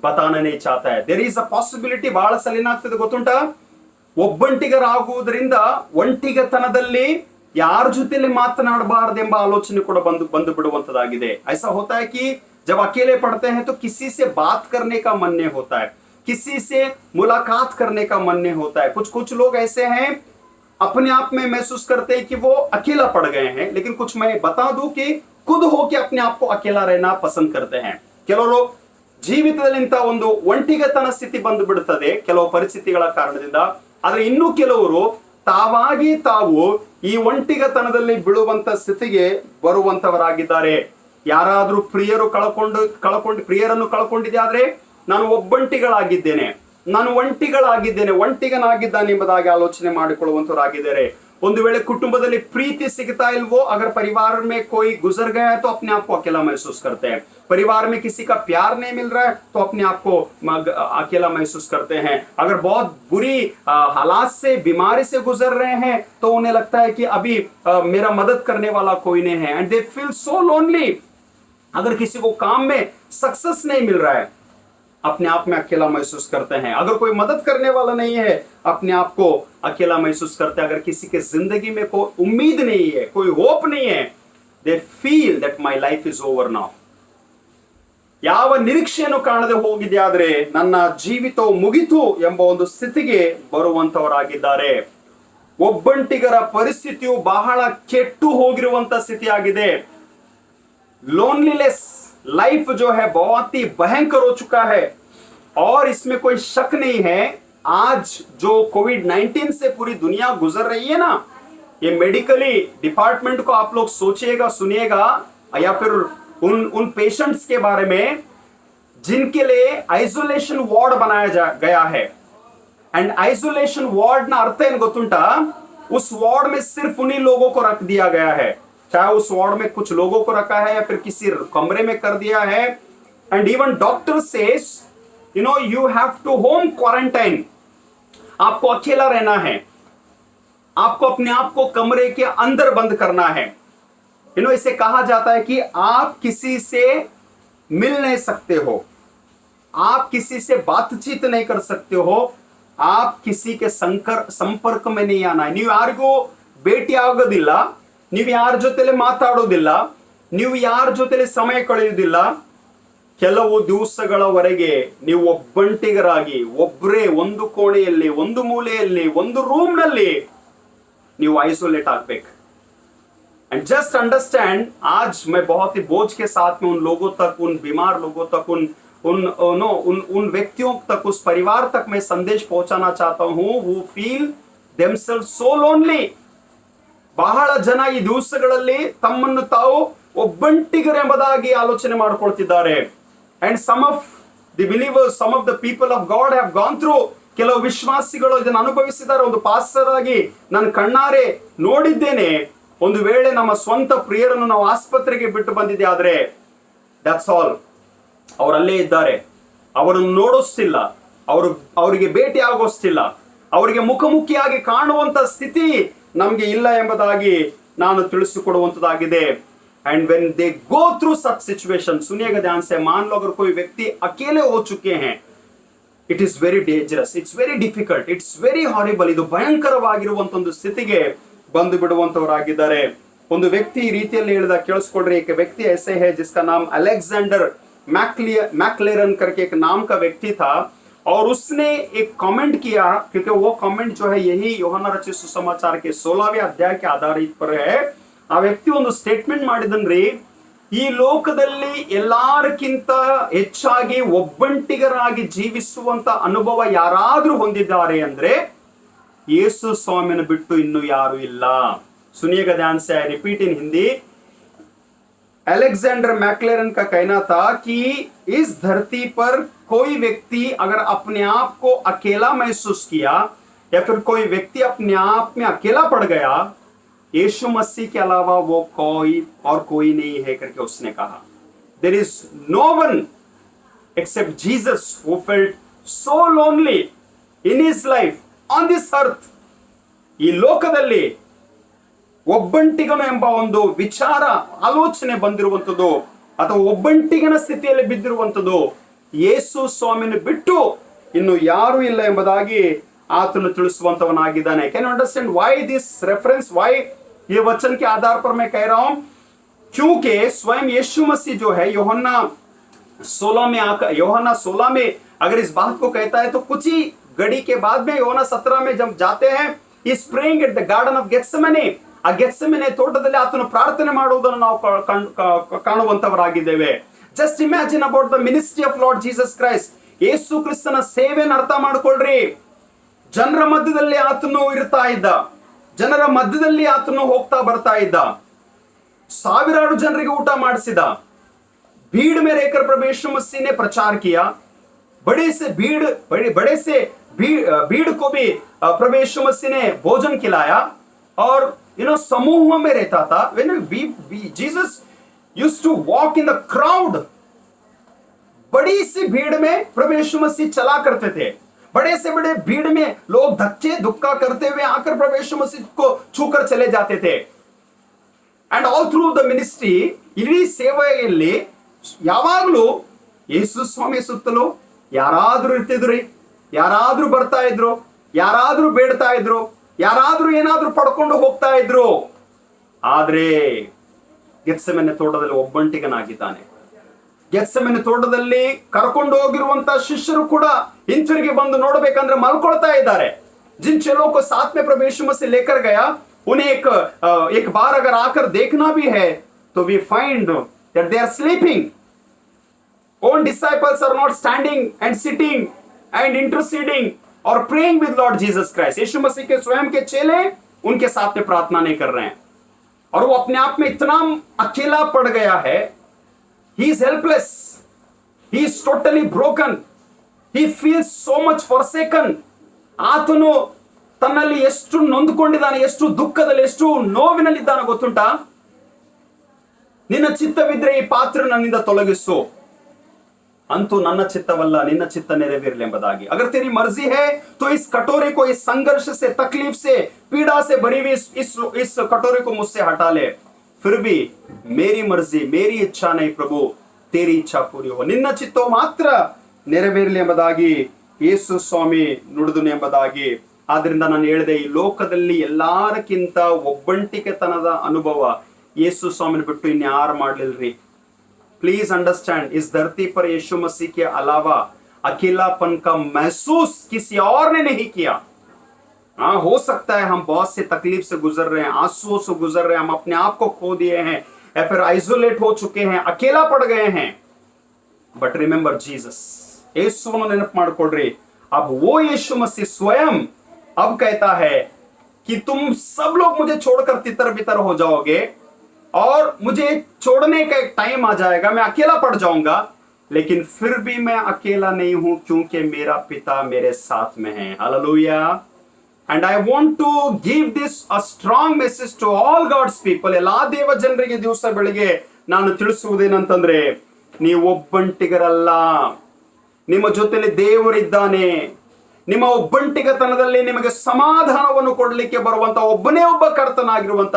बताना नहीं चाहता है. देयर इज अ पॉसिबिलिटी, ಬಹಳ ಸಲ ಏನಾಗ್ತದೆ ಗೊತ್ತುಂಟಾ, ಒಬ್ಬಂಟಿಗರಾಗುವುದರಿಂದ ಒಂಟಿಗತನದಲ್ಲಿ ಯಾರ ಜೊತೆಲಿ ಮಾತನಾಡಬಾರದೆಂಬ ಆಲೋಚನೆ ಕೂಡ ಬಂದು ಬಿಡುವಂತದಾಗಿದೆ. ऐसा होता है कि जब अकेले पढ़ते हैं तो किसी से बात करने का मन नहीं होता है, किसी से मुलाकात करने का मन नहीं होता है. कुछ लोग ऐसे हैं, अपने आप में महसूस करते हैं कि वो अकेला पड़ गए हैं, लेकिन कुछ मैं बता दूं कि खुद होके अपने आप को अकेला रहना पसंद करते हैं. ಕೆಲವರು ಜೀವಿತದಲ್ಲಿ ಇಂಥ ಒಂದು ಒಂಟಿಗತನ ಸ್ಥಿತಿ ಬಂದು ಬಿಡುತ್ತದೆ ಕೆಲವು ಪರಿಸ್ಥಿತಿಗಳ ಕಾರಣದಿಂದ. ಆದ್ರೆ ಇನ್ನು ಕೆಲವರು ತಾವಾಗಿ ತಾವು ಈ ಒಂಟಿಗತನದಲ್ಲಿ ಬೀಳುವಂತ ಸ್ಥಿತಿಗೆ ಬರುವಂತವರಾಗಿದ್ದಾರೆ. ಯಾರಾದ್ರೂ ಪ್ರಿಯರನ್ನು ಕಳ್ಕೊಂಡಿದ್ದೆ ಆದ್ರೆ ನಾನು ಒಂಟಿಗಳಾಗಿದ್ದೇನೆ ಒಂಟಿಗನಾಗಿದ್ದಾನೆಂಬುದಾಗಿ ಆಲೋಚನೆ ಮಾಡಿಕೊಳ್ಳುವಂತವರಾಗಿದ್ದಾರೆ. ಒಂದು ವೇಳೆ ಕುಟುಂಬದಲ್ಲಿ ಪ್ರೀತಿ ಸಿಗ್ತಾ इल्वो, अगर परिवार में कोई गुजर गया है तो अपने आप को अकेला महसूस करते हैं. परिवार में किसी का प्यार नहीं मिल रहा है तो अपने आप को अकेला महसूस करते हैं. अगर बहुत बुरी हालात से, बीमारी से गुजर रहे हैं तो उन्हें लगता है कि अभी मेरा मदद करने वाला कोई नहीं है, and they feel so lonely. अगर किसी को काम में सक्सेस नहीं मिल रहा है, अपने आप में अकेला महसूस करते हैं. अगर कोई मदद करने वाला नहीं है, अपने आप को अकेला महसूस करते हैं. अगर किसी के जिंदगी में कोई उम्मीद नहीं है, कोई होप नहीं है, they feel that my life is over now. ಯಾವ ನಿರೀಕ್ಷೆಯನ್ನು ಕಾಣದೆ ಹೋಗಿದೆ ಆದ್ರೆ ನನ್ನ ಜೀವಿತವು ಮುಗಿತು ಎಂಬ ಒಂದು ಸ್ಥಿತಿಗೆ ಬರುವಂತವರಾಗಿದ್ದಾರೆ. ಒಬ್ಬಂಟಿಗರ ಪರಿಸ್ಥಿತಿಯು ಬಹಳ ಕೆಟ್ಟು ಹೋಗಿರುವಂತ ಸ್ಥಿತಿಯಾಗಿದೆ. लोनलीनेस लाइफ जो है बहुत ही भयंकर हो चुका है, और इसमें कोई शक नहीं है. आज जो कोविड-19 से पूरी दुनिया गुजर रही है ना, ये मेडिकली डिपार्टमेंट को आप लोग सोचिएगा, सुनिएगा, या फिर उन पेशेंट्स के बारे में जिनके लिए आइसोलेशन वार्ड बनाया गया है. एंड आइसोलेशन वार्ड ना अर्थ ಏನು ಗೊತ್ತುಂಟಾ? उस वार्ड में सिर्फ उन्हीं लोगों को रख दिया गया है, चाहे उस वार्ड में कुछ लोगों को रखा है या फिर किसी कमरे में कर दिया है. And even doctor says you have to home quarantine. आपको अकेला रहना है, आपको अपने आप को कमरे के अंदर बंद करना है. इसे कहा जाता है कि आप किसी से मिल नहीं सकते हो, आप किसी से बातचीत नहीं कर सकते हो, आप किसी के संपर्क में नहीं आना है. ನೀವು ಯಾರಿಗೂ ಭೇಟಿ ಆಗೋದಿಲ್ಲ, ನೀವು ಯಾರ ಜೊತೆಲೆ ಮಾತಾಡೋದಿಲ್ಲ, ನೀವು ಯಾರ ಜೊತೆಲೆ ಸಮಯ ಕಳೆಯುವುದಿಲ್ಲ. ಕೆಲವು ದಿವಸಗಳವರೆಗೆ ನೀವು ಒಬ್ಬಂಟಿಗರಾಗಿ ಒಬ್ಬರೇ ಒಂದು ಕೋಣೆಯಲ್ಲಿ, ಒಂದು ಮೂಲೆಯಲ್ಲಿ, ಒಂದು ರೂಮ್ನಲ್ಲಿ ನೀವು ಐಸೋಲೇಟ್ ಆಗ್ಬೇಕು. एंड जस्ट अंडरस्टैंड, आज मैं बहुत ही बोझ के साथ में उन लोगों तक, उन बीमार लोगों तक, उन व्यक्तियों तक, उस परिवार तक मैं संदेश पहुंचाना चाहता हूं who feel themselves so lonely. ಬಹಳ ಜನ ಈ ದಿವಸಗಳಲ್ಲಿ ತಮ್ಮನ್ನು ತಾವು ಒಬ್ಬಂಟಿಗರೆಂಬುದಾಗಿ ಆಲೋಚನೆ ಮಾಡಿಕೊಳ್ತಿದ್ದಾರೆ. And some of the believers, some of the people of God have gone through, ಕೆಲವು ವಿಶ್ವಾಸಿಗಳು ಇದನ್ನು ಅನುಭವಿಸಿದ್ದಾರೆ. ಒಂದು ಪಾಸ್ಟರ್ ಆಗಿ ನಾನು ಕಣ್ಣಾರೆ ನೋಡಿದ್ದೇನೆ. ಒಂದು ವೇಳೆ ನಮ್ಮ ಸ್ವಂತ ಪ್ರಿಯರನ್ನು ನಾವು ಆಸ್ಪತ್ರೆಗೆ ಬಿಟ್ಟು ಬಂದಿದ್ದೆ ಆದ್ರೆ ದಟ್ಸ್ ಆಲ್, ಅವರಲ್ಲೇ ಇದ್ದಾರೆ, ಅವರನ್ನು ನೋಡೋಷ್ಟಿಲ್ಲ, ಅವರಿಗೆ ಭೇಟಿ ಆಗೋಷ್ಟಿಲ್ಲ, ಅವರಿಗೆ ಮುಖಾಮುಖಿಯಾಗಿ ಕಾಣುವಂತ ಸ್ಥಿತಿ ನಮಗೆ ಇಲ್ಲ ಎಂಬುದಾಗಿ ನಾನು ತಿಳಿಸಿಕೊಡುವಂತದ್ದಾಗಿದೆ. And when they go through such situation, सुनिएगा ध्यान से, मान लो अगर कोई व्यक्ति अकेले हो चुके हैं, it is very dangerous, it's very difficult, it's very horrible. ಇದು ಭಯಂಕರವಾಗಿರುವಂತ ಒಂದು ಸ್ಥಿತಿಗೆ ಬಂದು ಬಿಡುವಂತವರಾಗಿದ್ದಾರೆ. ಒಂದು ವ್ಯಕ್ತಿ ಈ ರೀತಿಯಲ್ಲಿ ಹೇಳಿದ, ಕೇಳಿಸ್ಕೊಳ್ರಿ. एक व्यक्ति ऐसे है जिसका नाम अलेक्जेंडर मैक्लेरन करके एक नाम का व्यक्ति था, और उसने एक कमेंट किया, क्योंकि वो कमेंट जो है यही यूहन्ना रचित सुसमाचार के 16वें अध्याय के आधारित पर है. ಆ ವ್ಯಕ್ತಿ ಒಂದು ಸ್ಟೇಟ್ಮೆಂಟ್ ಮಾಡಿದನ್ರಿ, ಈ ಲೋಕದಲ್ಲಿ ಎಲ್ಲಾರಕ್ಕಿಂತ ಹೆಚ್ಚಾಗಿ ಒಬ್ಬಂಟಿಗರಾಗಿ ಜೀವಿಸುವಂತ ಅನುಭವ ಯಾರಾದ್ರೂ ಹೊಂದಿದ್ದಾರೆ ಅಂದ್ರೆ ಯೇಸು ಸ್ವಾಮಿಯನ್ನು ಬಿಟ್ಟು ಇನ್ನು ಯಾರು ಇಲ್ಲ. सुनिएगा ध्यान से, I repeat in Hindi. Alexander मैक्लेरन का कहना था कि इस धरती पर कोई व्यक्ति अगर अपने आप को अकेला महसूस किया, या फिर कोई व्यक्ति अपने आप में अकेला पड़ गया, यीशु मसीह के अलावा वो कोई नहीं है करके उसने कहा. There is no one except Jesus who felt so lonely in his life on this earth. ಈ ಲೋಕದಲ್ಲಿ ಒಬ್ಬಂಟಿಗನು ಎಂಬ ಒಂದು ವಿಚಾರ, ಆಲೋಚನೆ ಬಂದಿರುವಂತದ್ದು, ಅಥವಾ ಒಬ್ಬಂಟಿಗನ ಸ್ಥಿತಿಯಲ್ಲಿ ಬಿದ್ದಿರುವಂತದ್ದು ಯೇಸು ಸ್ವಾಮಿಯನ್ನು ಬಿಟ್ಟು ಇನ್ನು ಯಾರು ಇಲ್ಲ ಎಂಬುದಾಗಿ ಆತನು ತಿಳಿಸುವಂತವನಾಗಿದ್ದಾನೆ. Can you understand why this reference, why ये वचन के आधार पर मैं कह रहा हूं? क्योंकि स्वयं यीशु मसीह जो है यूहन्ना 16 में अगर इस बात को कहता है, तो कुछ ही घड़ी के बाद में यूहन्ना 17 में जब जाते हैं, इस praying at the garden of Gethsemane, ಆ ಗೆತ್ಸೆಮನೆ ತೋಟದಲ್ಲಿ ಆತನು ಪ್ರಾರ್ಥನೆ ಮಾಡುವುದನ್ನು ನಾವು ಕಾಣುವಂತವರಾಗಿದ್ದೇವೆ. Just imagine about the ministry of Lord Jesus Christ. ಯೇಸು ಕ್ರಿಸ್ತನ ಸೇವೆಯನ್ನು ಅರ್ಥ ಮಾಡಿಕೊಳ್ಳ್ರಿ. ಜನರ ಮಧ್ಯದಲ್ಲಿ ಆತನು ಇರ್ತಾ ಇದ್ದ, ಜನರ ಮಧ್ಯದಲ್ಲಿ ಆತನು ಹೋಗ್ತಾ ಬರ್ತಾ ಇದ್ದ, ಸಾವಿರಾರು ಜನರಿಗೆ ಊಟ ಮಾಡಿಸಿದ। भीड़ में रहकर प्रभु यीशु मसीह ने प्रचार किया। बड़े से भीड़ को भी प्रभु यीशु मसीह ने भोजन खिलाया। और समूह में रहता था। When Jesus used to walk in the crowd, बड़ी सी भीड़ में प्रभु यीशु मसीह चला करते थे। बड़े से बड़े भीड़ में लोग धक्के धुक्का करते हुए आकर प्रभु यीशु मसीह को छूकर चले जाते थे। And all through the ministry, इडೀ ಸೇವೆಯಲ್ಲಿ ಯಾವಾಗಲೂ ಯೇಸು ಸ್ವಾಮಿ ಸುತ್ತಲೂ ಯಾರಾದ್ರೂ ಇರ್ತಿದ್ರಿ, ಯಾರಾದ್ರೂ ಬರ್ತಾ ಇದ್ರು, ಯಾರಾದ್ರೂ ಬೇಡ್ತಾ ಇದ್ರು, ಯಾರಾದ್ರೂ ಏನಾದ್ರೂ ಪಡ್ಕೊಂಡು ಹೋಗ್ತಾ ಇದ್ರು। ಆದ್ರೆ ಗೆತ್ಸೆಮನೆ ತೋಟದಲ್ಲಿ ಒಬ್ಬಂಟಿಗನಾಗಿದ್ದಾನೆ। ಗೆತ್ಸೆಮನೆ ತೋಟದಲ್ಲಿ ಕರ್ಕೊಂಡು ಹೋಗಿರುವಂತ ಶಿಷ್ಯರು ಕೂಡ ಹಿಂತಿರುಗಿ ಬಂದು ನೋಡ್ಬೇಕಂದ್ರೆ ಮಲ್ಕೊಳ್ತಾ ಇದ್ದಾರೆ। जिन चेलों को साथ में प्रभु यीशु मसीह लेकर गया, उन्हें एक बार अगर आकर देखना भी है तो we find that they are sleeping. Own disciples are not standing and sitting and interceding or praying with Lord Jesus Christ. यीशु मसीह के स्वयं के चेले उनके साथ में प्रार्थना नहीं कर रहे हैं, और वो अपने आप में इतना अकेला पड़ गया है। He is helpless. He is totally broken. He feels so much forsaken. ಆತನು ತನ್ನಲ್ಲಿ ಎಷ್ಟು ನೊಂದುಕೊಂಡಿದ್ದಾನೆ, ಎಷ್ಟು ದುಃಖದಲ್ಲಿ, ಎಷ್ಟು ನೋವಿನಲ್ಲಿದ್ದಾನೆ ಗೊತ್ತುಂಟಾ? ನಿನ್ನ ಚಿತ್ತವಿದ್ರೆ ಈ ಪಾತ್ರ ನನ್ನಿಂದ ತೊಲಗಿಸು, ಅಂತೂ ನನ್ನ ಚಿತ್ತವಲ್ಲ ನಿನ್ನ ಚಿತ್ತ ನೆರವೇರಲಿ ಎಂಬುದಾಗಿ। अगर तेरी मर्जी है तो इस कटोरे को, इस संघर्ष से, तकलीफ से, पीड़ा से भरी हुई इस कटोरे को मुझसे हटा ले। फिर भी मेरी मर्जी, मेरी इच्छा नहीं प्रभु, तेरी इच्छा पूरी हो, ನಿನ್ನ ಚಿತ್ತವು ಮಾತ್ರ ನೆರವೇರಲಿ ಎಂಬುದಾಗಿ ಯೇಸು ಸ್ವಾಮಿ ನುಡಿದನು ಎಂಬುದಾಗಿ। ಆದ್ರಿಂದ ನಾನು ಹೇಳಿದೆ, ಈ ಲೋಕದಲ್ಲಿ ಎಲ್ಲಾರಕ್ಕಿಂತ ಒಬ್ಬಂಟಿಕೆತನದ ಅನುಭವ ಯೇಸು ಸ್ವಾಮಿನ ಬಿಟ್ಟು ಇನ್ಯಾರು ಮಾಡ್ಲಿಲ್ರಿ। प्लीज अंडरस्टैंड, इस धरती पर यीशु मसीह के अलावा अकेलापन का महसूस किसी और ने नहीं किया। हाँ, हो सकता है हम बहुत से तकलीफ से गुजर रहे हैं, आंसुओं से गुजर रहे हैं, हम अपने आप को खो दिए हैं या फिर आइसोलेट हो चुके हैं, अकेला पड़ गए हैं। बट रिमेंबर जीसस, यीशुವನ್ನು ನೆನಪು ಮಾಡಿಕೊಳ್ಳ್ರಿ। अब वो यीशु मसीह स्वयं अब कहता है कि तुम सब लोग मुझे छोड़कर तितर बितर हो जाओगे और मुझे छोड़ने का एक टाइम आ जाएगा, मैं अकेला पड़ जाऊंगा, लेकिन फिर भी मैं अकेला नहीं हूं क्योंकि मेरा पिता मेरे साथ में है। Hallelujah. And I want to give this a strong message to all God's people. ಎಲ್ಲಾ ದೇವ ಜನರಿಗೆ ದಿವಸ ಬೆಳಿಗ್ಗೆ ನಾನು ತಿಳಿಸುವುದೇನಂತಂದ್ರೆ, ನೀವು ಒಬ್ಬಂಟಿಗರಲ್ಲ, ನಿಮ್ಮ ಜೊತೆಲಿ ದೇವರಿದ್ದಾನೆ। ನಿಮ್ಮ ಒಬ್ಬಂಟಿಗತನದಲ್ಲಿ ನಿಮಗೆ ಸಮಾಧಾನವನ್ನು ಕೊಡಲಿಕ್ಕೆ ಬರುವಂತ ಒಬ್ಬನೇ ಒಬ್ಬ ಕರ್ತನಾಗಿರುವಂತ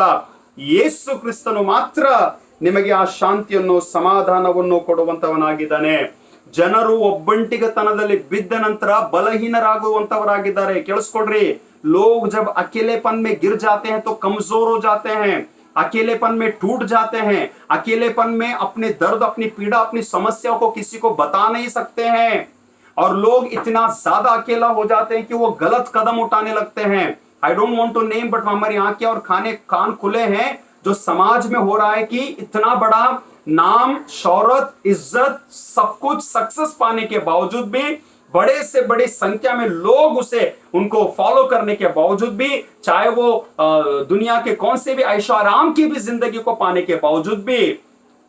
ಯೇಸು ಕ್ರಿಸ್ತನು ಮಾತ್ರ ನಿಮಗೆ ಆ ಶಾಂತಿಯನ್ನು, ಸಮಾಧಾನವನ್ನು ಕೊಡುವಂತವನಾಗಿದ್ದಾನೆ। ಜನರು ಒಬ್ಬಂಟಿಗತನದಲ್ಲಿ ಬಿದ್ದ ನಂತರ ಬಲಹೀನರಾಗುವಂತವರಾಗಿದ್ದಾರೆ। ಕೇಳಿಸ್ಕೊಡ್ರಿ, लोग जब अकेलेपन में गिर जाते हैं तो कमजोर हो जाते हैं, अकेलेपन में टूट जाते हैं, अकेलेपन में अपने दर्द, अपनी पीड़ा, अपनी समस्याओं को किसी को बता नहीं सकते हैं, और लोग इतना ज्यादा अकेला हो जाते हैं कि वो गलत कदम उठाने लगते हैं। I don't want to name, but हमारी आंखें और कान खुले हैं जो समाज में हो रहा है कि इतना बड़ा नाम, शौहरत, इज्जत, सब कुछ सक्सेस पाने के बावजूद भी, बड़े से बड़ी संख्या में लोग उनको फॉलो करने के बावजूद भी, चाहे वो दुनिया के कौन से भी ऐशो आराम की भी जिंदगी को पाने के बावजूद भी,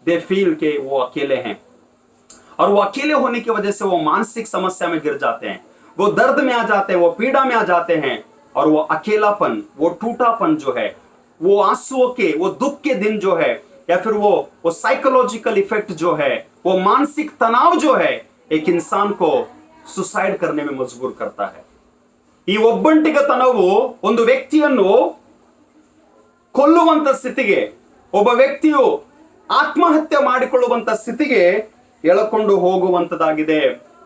दे फील के वो अकेले हैं, और वो अकेले होने की वजह से वो मानसिक समस्या में गिर जाते हैं, वो दर्द में आ जाते हैं, वो पीड़ा में आ जाते हैं, और वो अकेलापन, वो टूटापन जो है, वो आंसुओं के, वो दुख के दिन जो है, या फिर वो साइकोलॉजिकल इफेक्ट जो है, वो मानसिक तनाव जो है, एक इंसान को ಸುಸೈಡ್ करने में मजबूर करता है। ಈ ಒಬ್ಬಂಟಿಗತನವು ಒಂದು ವ್ಯಕ್ತಿಯನ್ನು ಕೊಲ್ಲುವಂತ ಸ್ಥಿತಿಗೆ, ಒಬ್ಬ ವ್ಯಕ್ತಿಯು ಆತ್ಮಹತ್ಯೆ ಮಾಡಿಕೊಳ್ಳುವಂತ ಸ್ಥಿತಿಗೆ ಎಳಕೊಂಡು ಹೋಗುವಂತದಾಗಿದೆ।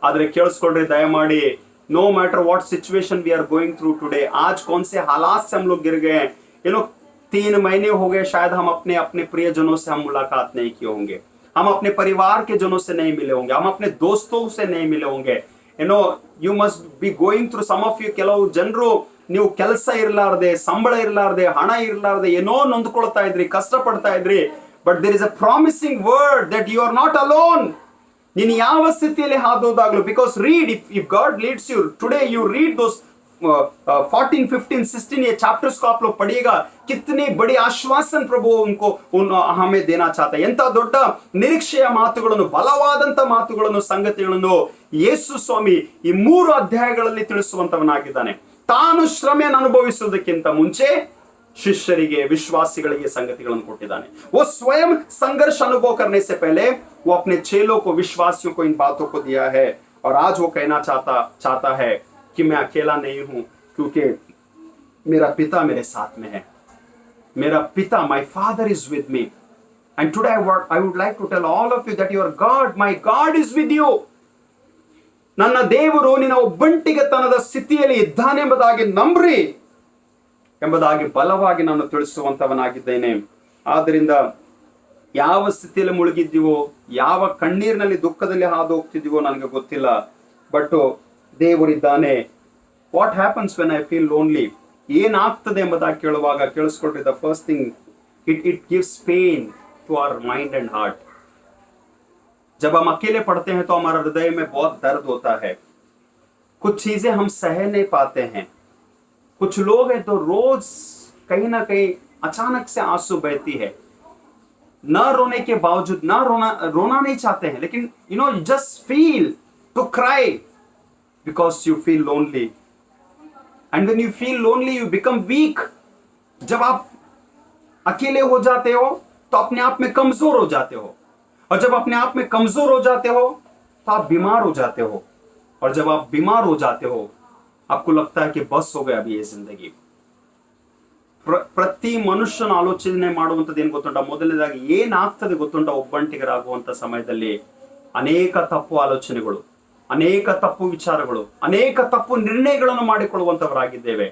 ಆದ್ರೆ ಕೇಳಿಸ್ಕೊಳ್ರಿ ದಯಮಾಡಿ, no matter what situation we are going through today, आज कौन से हालात से हम लोग गिर गए, 3 महीने हो गए शायद हम अपने प्रियजनों से हम मुलाकात नहीं किए होंगे, हम अपने परिवार के जनों से नहीं मिले होंगे, हम अपने दोस्तों से नहीं मिले होंगे। you must be going through, some of you, ಕೆಲವು ಜನರು ನೀವು ಕೆಲಸ ಇರಲಾರದೆ, ಸಂಬಳ ಇರಲಾರದೆ, ಹಣ ಇರಲಾರದೆ ಏನೋ ನೊಂದ್ಕೊಳ್ತಾ ಇದ್ರಿ, ಕಷ್ಟ ಪಡ್ತಾ ಇದ್ರಿ, but there is a promising word that you are not alone. ನೀನು ಯಾವ ಸ್ಥಿತಿಯಲ್ಲಿ ಹಾದೋದಾಗ್ಲು, because read, if God leads you today, you read those 14, 15, 16 ये चैप्टर्स को आप लोग पढ़िएगा, कितनी बड़ी आश्वासन प्रभु हमें देना चाहता है. ಎಂತ ದೊಡ್ಡ ನಿರೀಕ್ಷೆಯ ಮಾತುಗಳನ್ನು, ಬಲವಾದಂತ ಮಾತುಗಳನ್ನು, ಸಂಗತಿಗಳನ್ನು ಯೇಸು ಸ್ವಾಮಿ ಈ 3 ಅಧ್ಯಾಯಗಳಲ್ಲಿ ತಿಳಿಸುವಂತವನಾಗಿದ್ದಾನೆ. ತಾನು ಶ್ರಮೆಯನ್ನು ಅನುಭವಿಸುವುದಕ್ಕಿಂತ ಮುಂಚೆ शिष्यರಿಗೆ, विश्वासिಗಳಿಗೆ ಸಂಗತಿಗಳನ್ನು ಕೊಟ್ಟಿದ್ದಾನೆ. वो स्वयं संघर्ष अनुभव करने से पहले वो अपने चेलों को, विश्वासियों को इन बातों को दिया है. और आज वो कहना चाहता है कि मैं अकेला नहीं हूं, क्योंकि मेरा पिता मेरे साथ में है. मेरा पिता, my father is with me. And today I would like to tell all of you that your God, my God is with you. ನನ್ನ ದೇವರು ನಿನ್ನ ಒಬ್ಬಂಟಿಗತನದ ಸ್ಥಿತಿಯಲ್ಲಿ ಇದ್ದಾನೆ ಎಂಬುದಾಗಿ ನಂಬ್ರಿ ಎಂಬುದಾಗಿ ಬಲವಾಗಿ ನಾನು ತಿಳಿಸುವಂತವನಾಗಿದ್ದೇನೆ. ಆದ್ದರಿಂದ ಯಾವ ಸ್ಥಿತಿಯಲ್ಲಿ ಮುಳುಗಿದ್ದೀವೋ, ಯಾವ ಕಣ್ಣೀರಿನಲ್ಲಿ ದುಃಖದಲ್ಲಿ ಹಾದು ಹೋಗ್ತಿದ್ದೀವೋ ನನಗೆ ಗೊತ್ತಿಲ್ಲ, ಬಟ್ ದೇವರಿದ್ದಾನೆ. What happens when I feel lonely, ಏನಾಗ್ತದೆ ಎಂಬುದಾಗಿ ಕೇಳುವಾಗ ಕೇಳಿಸ್ಕೊಳ್ರಿ, the first thing, it gives pain to our mind and heart. जब हम अकेले पढ़ते हैं तो हमारा हृदय में बहुत दर्द होता है. कुछ चीजें हम सह नहीं पाते हैं. कुछ लोग हैं तो रोज कहीं ना कहीं अचानक से आंसू बहती है. न रोने के बावजूद, न रोना नहीं चाहते हैं, लेकिन just feel to cry because you feel lonely. And when you feel lonely you become weak. जब आप अकेले हो जाते हो तो अपने आप में कमजोर हो जाते हो, और जब अपने आप में कमजोर हो जाते हो तो आप बीमार हो जाते हो, और जब आप बीमार हो जाते हो आपको लगता है कि बस हो गया अभी ये जिंदगी. ಪ್ರತಿ ಮನುಷ್ಯನ ಆಲೋಚನೆ ಮಾಡುವಂಥದ್ದು ಏನು ಗೊತ್ತುಂಟ? ಮೊದಲನೇದಾಗಿ ಏನಾಗ್ತದೆ ಗೊತ್ತುಂಟ? ಒಬ್ಬಂಟಿಗರಾಗುವಂತ ಸಮಯದಲ್ಲಿ ಅನೇಕ ತಪ್ಪು ಆಲೋಚನೆಗಳು, ಅನೇಕ ತಪ್ಪು ವಿಚಾರಗಳು, ಅನೇಕ ತಪ್ಪು ನಿರ್ಣಯಗಳನ್ನು ಮಾಡಿಕೊಳ್ಳುವಂತವರಾಗಿದ್ದೇವೆ.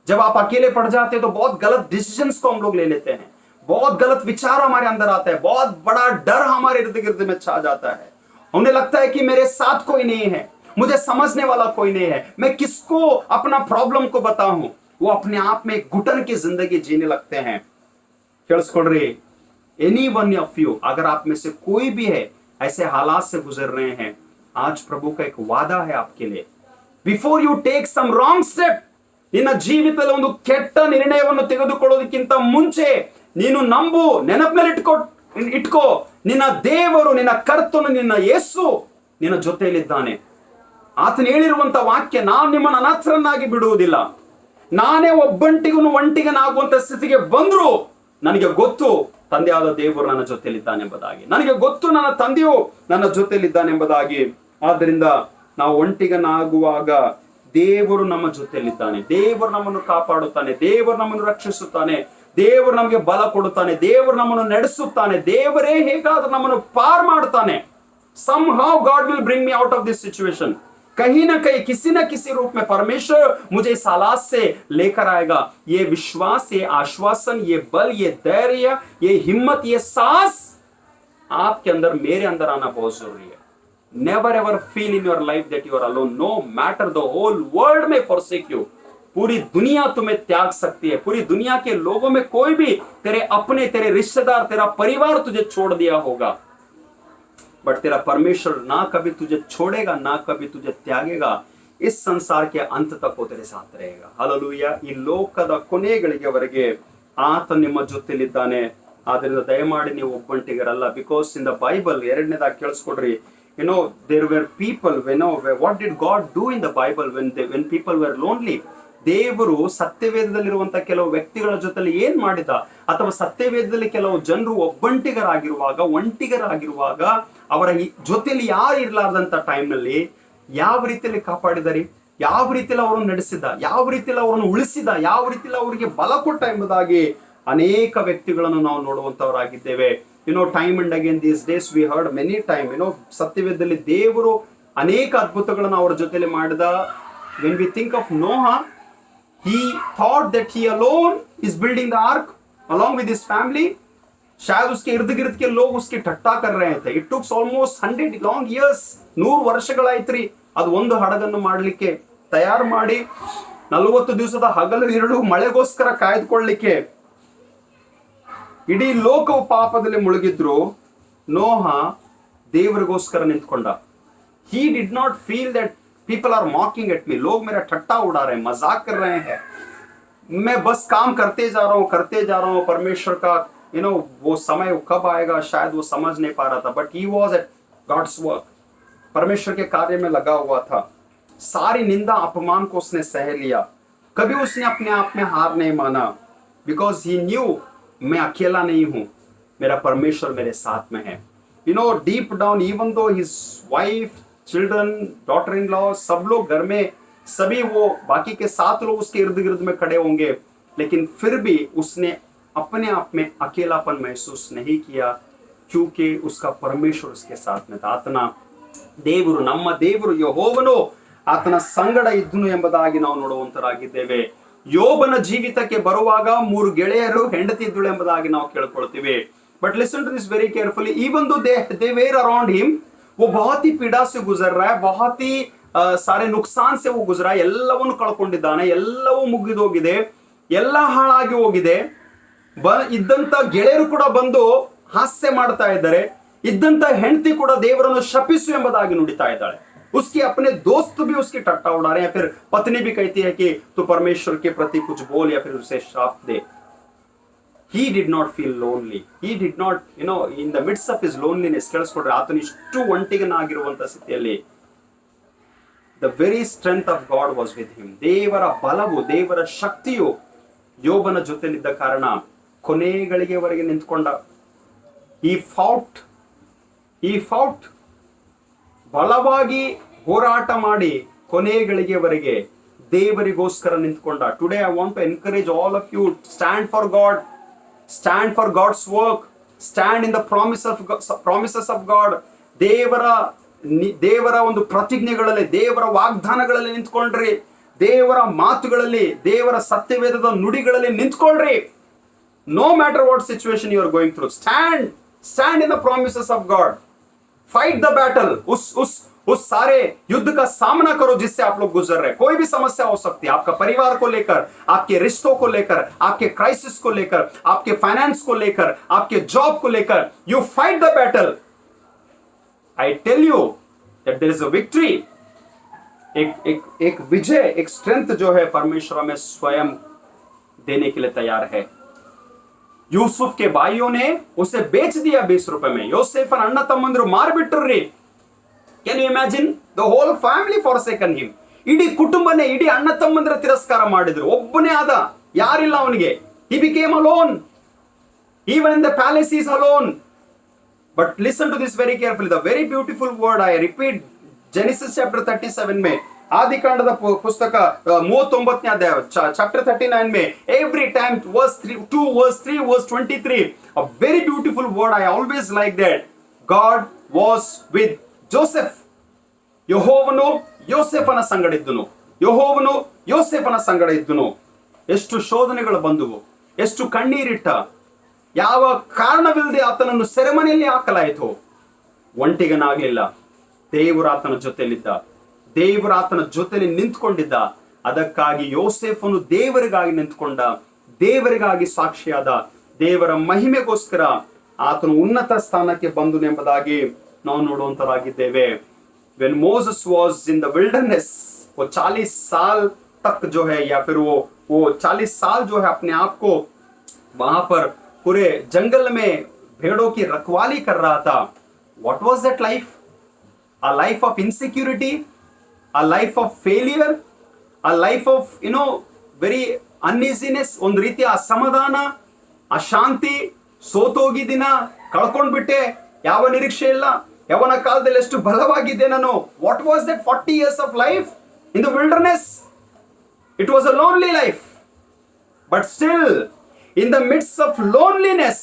जब आप अकेले पड़ जाते हैं तो बहुत गलत डिसीजंस को हम लोग ले लेते हैं. बहुत गलत विचार हमारे अंदर आता है. बहुत बड़ा डर हमारे इर्द गिर्द में छा जाता है. उन्हें लगता है कि मेरे साथ कोई नहीं है, मुझे समझने वाला कोई नहीं है, मैं किसको अपना प्रॉब्लम को बताऊं. वो अपने आप में घुटन की जिंदगी जीने लगते हैं. केಳಿಸ್ಕೊಳ್ರಿ, एनी वन ऑफ यू, अगर आप में से कोई भी है ऐसे हालात से गुजर रहे हैं, आज प्रभु का एक वादा है आपके लिए. Before you take some wrong step, ನಿನ್ನ ಜೀವಿತದಲ್ಲಿ ಒಂದು ಕೆಟ್ಟ ನಿರ್ಣಯವನ್ನು ತೆಗೆದುಕೊಳ್ಳೋದಕ್ಕಿಂತ ಮುಂಚೆ ನೀನು ನಂಬು, ನೆನಪಿನಲ್ಲಿ ಇಟ್ಕೋ, ನಿನ್ನ ದೇವರು, ನಿನ್ನ ಕರ್ತನು, ನಿನ್ನ ಯೇಸು ನಿನ್ನ ಜೊತೆಯಲ್ಲಿದ್ದಾನೆ. ಆತನು ಹೇಳಿರುವಂತ ವಾಕ್ಯ, ನಾನು ನಿಮ್ಮನ್ನು ಅನಾಥರನ್ನಾಗಿ ಬಿಡುವುದಿಲ್ಲ. ನಾನೇ ಒಂಟಿಗನಾಗುವಂತ ಸ್ಥಿತಿಗೆ ಬಂದ್ರು ನನಗೆ ಗೊತ್ತು ತಂದೆಯಾದ ದೇವರು ನನ್ನ ಜೊತೆಯಲ್ಲಿದ್ದಾನೆ ಎಂಬುದಾಗಿ. ನನಗೆ ಗೊತ್ತು ನನ್ನ ತಂದೆಯು ನನ್ನ ಜೊತೆಯಲ್ಲಿದ್ದಾನೆ ಎಂಬುದಾಗಿ. ಆದ್ದರಿಂದ ನಾವು ಒಂಟಿಗನಾಗುವಾಗ ದೇವರು ನಮ್ಮ ಜೊತೆಯಲ್ಲಿದ್ದಾನೆ. ದೇವರು ನಮ್ಮನ್ನು ಕಾಪಾಡುತ್ತಾನೆ. ದೇವರು ನಮ್ಮನ್ನು ರಕ್ಷಿಸುತ್ತಾನೆ. ದೇವರು ನಮಗೆ ಬಲ ಕೊಡುತ್ತಾನೆ. ದೇವರು ನಮ್ಮನ್ನು ನಡೆಸುತ್ತಾನೆ. ದೇವರೇ ಹೇಗಾದ್ರೂ ನಮ್ಮನ್ನು ಪಾರ್ ಮಾಡ್ತಾನೆ. somehow God will bring me out of this situation. कहीं ना कहीं, किसी न किसी रूप में परमेश्वर मुझे इस हालात से लेकर आएगा. ये विश्वास, ये आश्वासन, ये बल, ये धैर्य, ये हिम्मत, ये साहस आपके अंदर, मेरे अंदर आना बहुत जरूरी है. Never ever feel in your life that you are alone. No matter the whole world may forsake you. पूरी दुनिया तुम्हें त्याग सकती है. पूरी दुनिया के लोगों में कोई भी, तेरे अपने, तेरे रिश्तेदार, तेरा परिवार तुझे छोड़ दिया होगा, बट तेरा परमेश्वर ना कभी तुझे छोड़ेगा, ना कभी तुझे त्यागेगा. इस संसार के अंत तक वो तेरे साथ रहेगा. हालेलೂಯಾ. ಈ ಲೋಕದ ಕೊನೆಗಳಿಗೆವರೆಗೆ ಆತ ನಿಮ್ಮ ಜೊತೆಯಲ್ಲಿದ್ದಾನೆ. ಆದ್ದರಿಂದ ದಯಮಾಡಿ ನೀವು ಒಬ್ಬಂಟಿಗರಲ್ಲ. ಬಿಕಾಸ್ ಇನ್ ದ ಬೈಬಲ್, ಎರಡನೇದಾಗಿ ಕೇಳಿಸ್ಕೊಡ್ರಿ, there were people, what did God do in the Bible when people were lonely? ದೇವರು ಸತ್ಯವೇದದಲ್ಲಿರುವಂತಹ ಕೆಲವು ವ್ಯಕ್ತಿಗಳ ಜೊತೆಲಿ ಏನ್ ಮಾಡಿದ, ಅಥವಾ ಸತ್ಯವೇದದಲ್ಲಿ ಕೆಲವು ಜನರು ಒಂಟಿಗರಾಗಿರುವಾಗ ಅವರ ಜೊತೆಲಿ ಯಾರು ಇರ್ಲಾರ್ದಂತ ಟೈಮ್ ನಲ್ಲಿ ಯಾವ ರೀತಿಯಲ್ಲಿ ಕಾಪಾಡಿದಾರೆ, ಯಾವ ರೀತಿಯಲ್ಲಿ ಅವರನ್ನು ನಡೆಸಿದ, ಯಾವ ರೀತಿಯಲ್ಲಿ ಅವರನ್ನು ಉಳಿಸಿದ, ಯಾವ ರೀತಿಯಲ್ಲಿ ಅವರಿಗೆ ಬಲ ಕೊಟ್ಟ ಎಂಬುದಾಗಿ ಅನೇಕ ವ್ಯಕ್ತಿಗಳನ್ನು ನಾವು ನೋಡುವಂತವರಾಗಿದ್ದೇವೆ. time and again these days we heard many time, ಸತ್ಯವೇದದಲ್ಲಿ ದೇವರು ಅನೇಕ ಅದ್ಭುತಗಳನ್ನು ಅವರ ಜೊತೆಲಿ ಮಾಡಿದ. when we think of Noah, he thought that he alone is building the ark along with his family. शायद उसके इर्द गिर्द के लोग उसकी ठट्टा कर रहे थे. It took almost 100 long years, 100 ವರ್ಷಗಳಾಯ್ತ್ರಿ ಅದು ಒಂದು ಹಡಗನ್ನು ಮಾಡಲಿಕ್ಕೆ, ತಯಾರು ಮಾಡಿ 40 ದಿವಸದ ಹಗಲು ಇರಳು ಮಳೆಗೋಸ್ಕರ ಕಾಯ್ದುಕೊಳ್ಳಲಿಕ್ಕೆ. ಇಡೀ ಲೋಕವು ಪಾಪದಲ್ಲಿ ಮುಳುಗಿದ್ರು, ನೋಹ ದೇವರಿಗೋಸ್ಕರ ನಿಂತ್ಕೊಂಡ. He did not feel that people are mocking at me, लोग मेरा ठट्टा उड़ा रहे हैं, मजाक कर रहे हैं, मैं बस काम करते जा रहा हूँ। परमेश्वर का वो समय कब आएगा शायद वो समझ नहीं पा रहा था, but he was at God's work, परमेश्वर के कार्य में लगा हुआ था। सारी निंदा अपमान को उसने सह लिया, कभी उसने अपने आप में हार नहीं माना, बिकॉज ही न्यू मैं अकेला नहीं हूं, मेरा परमेश्वर मेरे साथ में है। Deep down, even though his wife, children, daughter in law, सब लोग घर में, सभी वो बाकी के 7 लोग उसके इर्द गिर्द में खड़े होंगे, लेकिन फिर भी उसने अपने आप में अकेलापन महसूस नहीं किया, क्योंकि उसका परमेश्वर उसके साथ में था। ಆತನ ದೇವರು, ನಮ್ಮ ದೇವರು ಯೆಹೋವನು ಆತನ ಸಂಗಡ ಇದ್ದನು ಎಂಬುದಾಗಿ ನಾವು ನೋಡುವಂತರಾಗಿದ್ದೇವೆ. ಯೋಬನ ಜೀವಿತಕ್ಕೆ ಬರುವಾಗ 3 ಗೆಳೆಯರು ಹೆಂಡತಿ ಇದ್ದಳು ಎಂಬುದಾಗಿ ನಾವು ಕೇಳ್ಕೊಳ್ತೀವಿ. But listen to this very carefully, even though they where around him, वो बहुत ही पीड़ा से गुजर रहा है, बहुत ही सारे नुकसान से वो गुजरा, ಎಲ್ಲವನ್ನು ಕಳ್ಕೊಂಡಿದ್ದಾನೆ, ಎಲ್ಲವೂ ಮುಗಿದೋಗಿದೆ, ಎಲ್ಲ ಹಾಳಾಗಿ ಹೋಗಿದೆ. ಇದ್ದಂತ ಗೆಳೆಯರು ಕೂಡ ಬಂದು ಹಾಸ್ಯ ಮಾಡ್ತಾ ಇದ್ದಾರೆ, ಇದ್ದಂತ ಹೆಂಡತಿ ಕೂಡ ದೇವರನ್ನು ಶಪಿಸು ಎಂಬುದಾಗಿ ನುಡಿತಾ ಇದ್ದಾಳೆ. उसके अपने दोस्त भी उसकी टट्टा उड़ा रहे हैं, फिर पत्नी भी कहती है कि तू परमेश्वर के प्रति कुछ बोल या फिर उसे श्राप दे. He did not feel lonely. He did not, in the midst of his loneliness, ಕೇಳಿಸ್ಕೊಡ್ರೆ ಆತನು ಇಷ್ಟು ಒಂಟಿಗನಾಗಿರುವಂತ ಸ್ಥಿತಿಯಲ್ಲಿ the very strength of God was with him. ದೇವರ ಬಲವು, ದೇವರ ಶಕ್ತಿಯು ಯೋಬನ ಜೊತೆಲಿದ್ದ ಕಾರಣ ಕೊನೆಗಳಿಗೆವರೆಗೆ ನಿಂತ್ಕೊಂಡ. He fought ಬಲವಾಗಿ ಹೋರಾಟ ಮಾಡಿ ಕೊನೆಗಳಿಗೆವರೆಗೆ ದೇವರಿಗೋಸ್ಕರ ನಿಂತ್ಕೊಂಡ. Today I want to encourage all of you, stand for God, stand for God's work, stand in the promises of God. ದೇವರ ಒಂದು ಪ್ರತಿಜ್ಞೆಗಳಲ್ಲಿ, ದೇವರ ವಾಗ್ದಾನಗಳಲ್ಲಿ ನಿಂತ್ಕೊಳ್ರಿ, ದೇವರ ಮಾತುಗಳಲ್ಲಿ, ದೇವರ ಸತ್ಯವೇದದ ನುಡಿಗಳಲ್ಲಿ ನಿಂತ್ಕೊಳ್ರಿ. No matter what situation you are going through, stand in the promises of God. Fight the battle. उस सारे युद्ध का सामना करो जिससे आप लोग गुजर रहे हैं. कोई भी समस्या हो सकती है, आपका परिवार को लेकर, आपके रिश्तों को लेकर, आपके क्राइसिस को लेकर, आपके फाइनेंस को लेकर, आपके जॉब को लेकर. You fight the battle. I tell you that there is a victory. एक विजय, एक स्ट्रेंथ जो है परमेश्वर में स्वयं देने के लिए तैयार है. यूसुफ के भाइयों ने उसे बेच दिया 20 रुपए में. ಯೋಸೇಫನ ಅಣ್ಣ ತಮ್ಮಂದಿರು ಮಾರ್ಬಿಟ್ರಿ. Can you imagine? The whole family forsaken him. ಇಡೀ ಕುಟುಂಬನೇ, ಇಡೀ ಅಣ್ಣ ತಮ್ಮಂದಿರ ತಿರಸ್ಕಾರ ಮಾಡಿದ್ರು. ಒಬ್ಬನೇ ಆದ, ಯಾರಿಲ್ಲ ಅವನಿಗೆ. He became alone. Even in the palace he is alone. But listen to this very carefully. The very beautiful word, I repeat, Genesis chapter 37 में, आदिकांडದ पुस्तक 39ನೇ ಅಧ್ಯಾಯ chapter 39 में, every time verse 2, verse 3, verse 23, a very beautiful word. I always like that. God was with Joseph. ಯೆಹೋವನು ಯೋಸೇಫನ ಸಂಗಡ ಇದ್ದನು, ಯೆಹೋವನು ಯೋಸೇಫನ ಸಂಗಡ ಇದ್ದನು. ಎಷ್ಟು ಶೋಧನೆಗಳು ಬಂದವು, ಎಷ್ಟು ಕಣ್ಣೀರಿಟ್ಟ, ಯಾವ ಕಾರಣವಿಲ್ಲದೆ ಆತನನ್ನು ಸೆರೆಮನೆಯಲ್ಲಿ ಹಾಕಲಾಯಿತು. ಒಂಟಿಗನಾಗಲಿಲ್ಲ, ದೇವರು ಆತನ ಜೊತೆಯಲ್ಲಿದ್ದ, ದೇವರು ಆತನ ಜೊತೆಯಲ್ಲಿ ನಿಂತ್ಕೊಂಡಿದ್ದ. ಅದಕ್ಕಾಗಿ ಯೋಸೇಫನು ದೇವರಿಗಾಗಿ ನಿಂತ್ಕೊಂಡ, ದೇವರಿಗಾಗಿ ಸಾಕ್ಷಿಯಾದ, ದೇವರ ಮಹಿಮೆಗೋಸ್ಕರ ಆತನು ಉನ್ನತ ಸ್ಥಾನಕ್ಕೆ ಬಂದನು ಎಂಬುದಾಗಿ ನಾವು ನೋಡುವಂತರಾಗಿದ್ದೇವೆ. When Moses was in the wilderness, वो 40 साल तक जो है, या फिर वो 40 साल जो है अपने आप को वहां पर पूरे जंगल में भेड़ों की रखवाली कर रहा था. What was that life? A life of insecurity, a life of failure, a life of very uneasiness. ಒಂದು ರೀತಿಯ ಅಸಮಾಧಾನ, ಅಶಾಂತಿ, ಸೋತೋಗಿದ್ದಿನ, ಕಳ್ಕೊಂಡ್ಬಿಟ್ಟೆ, ಯಾವ ನಿರೀಕ್ಷೆ ಇಲ್ಲ, ಯವನ ಕಾಲದಲ್ಲಿ ಎಷ್ಟು ಬಲವಾಗಿದ್ದೆ ನಾನು. What was that 40 years of life in the wilderness? It was a lonely life, but still in the midst of loneliness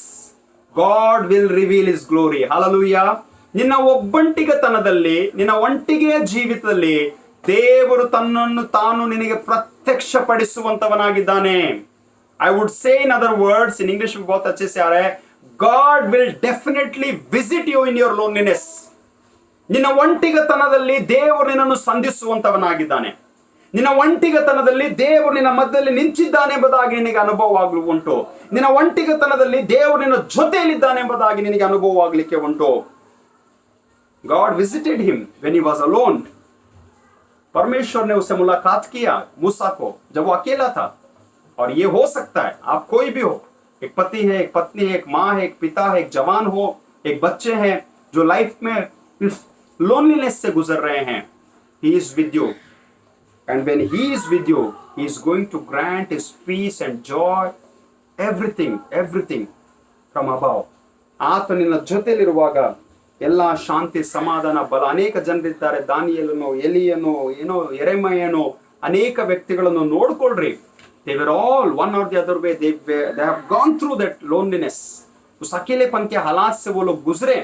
God will reveal his glory. Hallelujah. ನಿನ್ನ ಒಬ್ಬಂಟಿಗತನದಲ್ಲಿ, ನಿನ್ನ ಒಂಟಿಗೆಯ ಜೀವಿತದಲ್ಲಿ ದೇವರು ತನ್ನನ್ನು ತಾನು ನಿನಗೆ ಪ್ರತ್ಯಕ್ಷಪಡಿಸುವಂತವನಾಗಿದ್ದಾನೆ. I would say in other words, in English में बहुत अच्छे से आ रहा है, God will definitely visit you in your loneliness. ನಿನ್ನ ಒಂಟಿಗತನದಲ್ಲಿ ದೇವರು ನಿನ್ನನ್ನು ಸಂಧಿಸುವಂತವನಾಗಿದ್ದಾನೆ. ನಿನ್ನ ಒಂಟಿಗತನದಲ್ಲಿ ದೇವರು ನಿನ್ನ ಮಧ್ಯದಲ್ಲಿ ನಿಂತಿದ್ದಾನೆ ಎಂಬುದಾಗಿ ನಿನಗೆ ಅನುಭವ ಉಂಟು. ನಿನ್ನ ಒಂಟಿಗತನದಲ್ಲಿ ದೇವರು ನಿನ್ನ ಜೊತೆಯಲ್ಲಿದ್ದಾನೆ ಎಂಬುದಾಗಿ ನಿನಗೆ ಅನುಭವವಾಗಲಿಕ್ಕೆ ಉಂಟು. God visited him when he was alone. परमेश्वर ने उसे मुलाकात किया मूसा को जब वो अकेला था। और ये हो सकता है आप कोई भी हो, एक पति है, एक पत्नी है, एक माँ है, एक पिता है, एक जवान हो, एक बच्चे हैं जो लाइफ में इस लोनलीनेस से गुजर रहे हैं। He is with you, and when he is with you he is going to grant his peace and joy, everything from above. ಆತ ನಿನ್ನ ಜೊತೆಲಿರುವಾಗ ಎಲ್ಲ ಶಾಂತಿ ಸಮಾಧಾನ ಬಲ. ಅನೇಕ ಜನರಿದ್ದಾರೆ, ದಾನಿಯೇಲನು, ಎಲಿಯನು, ಏನೋ ಯೆರೆಮೀಯನು, ಅನೇಕ ವ್ಯಕ್ತಿಗಳನ್ನು ನೋಡ್ಕೊಳ್ರಿ. they were all one or the other way, they have gone through that loneliness. उस अकेलेपन के हालात से वो लोग गुजरे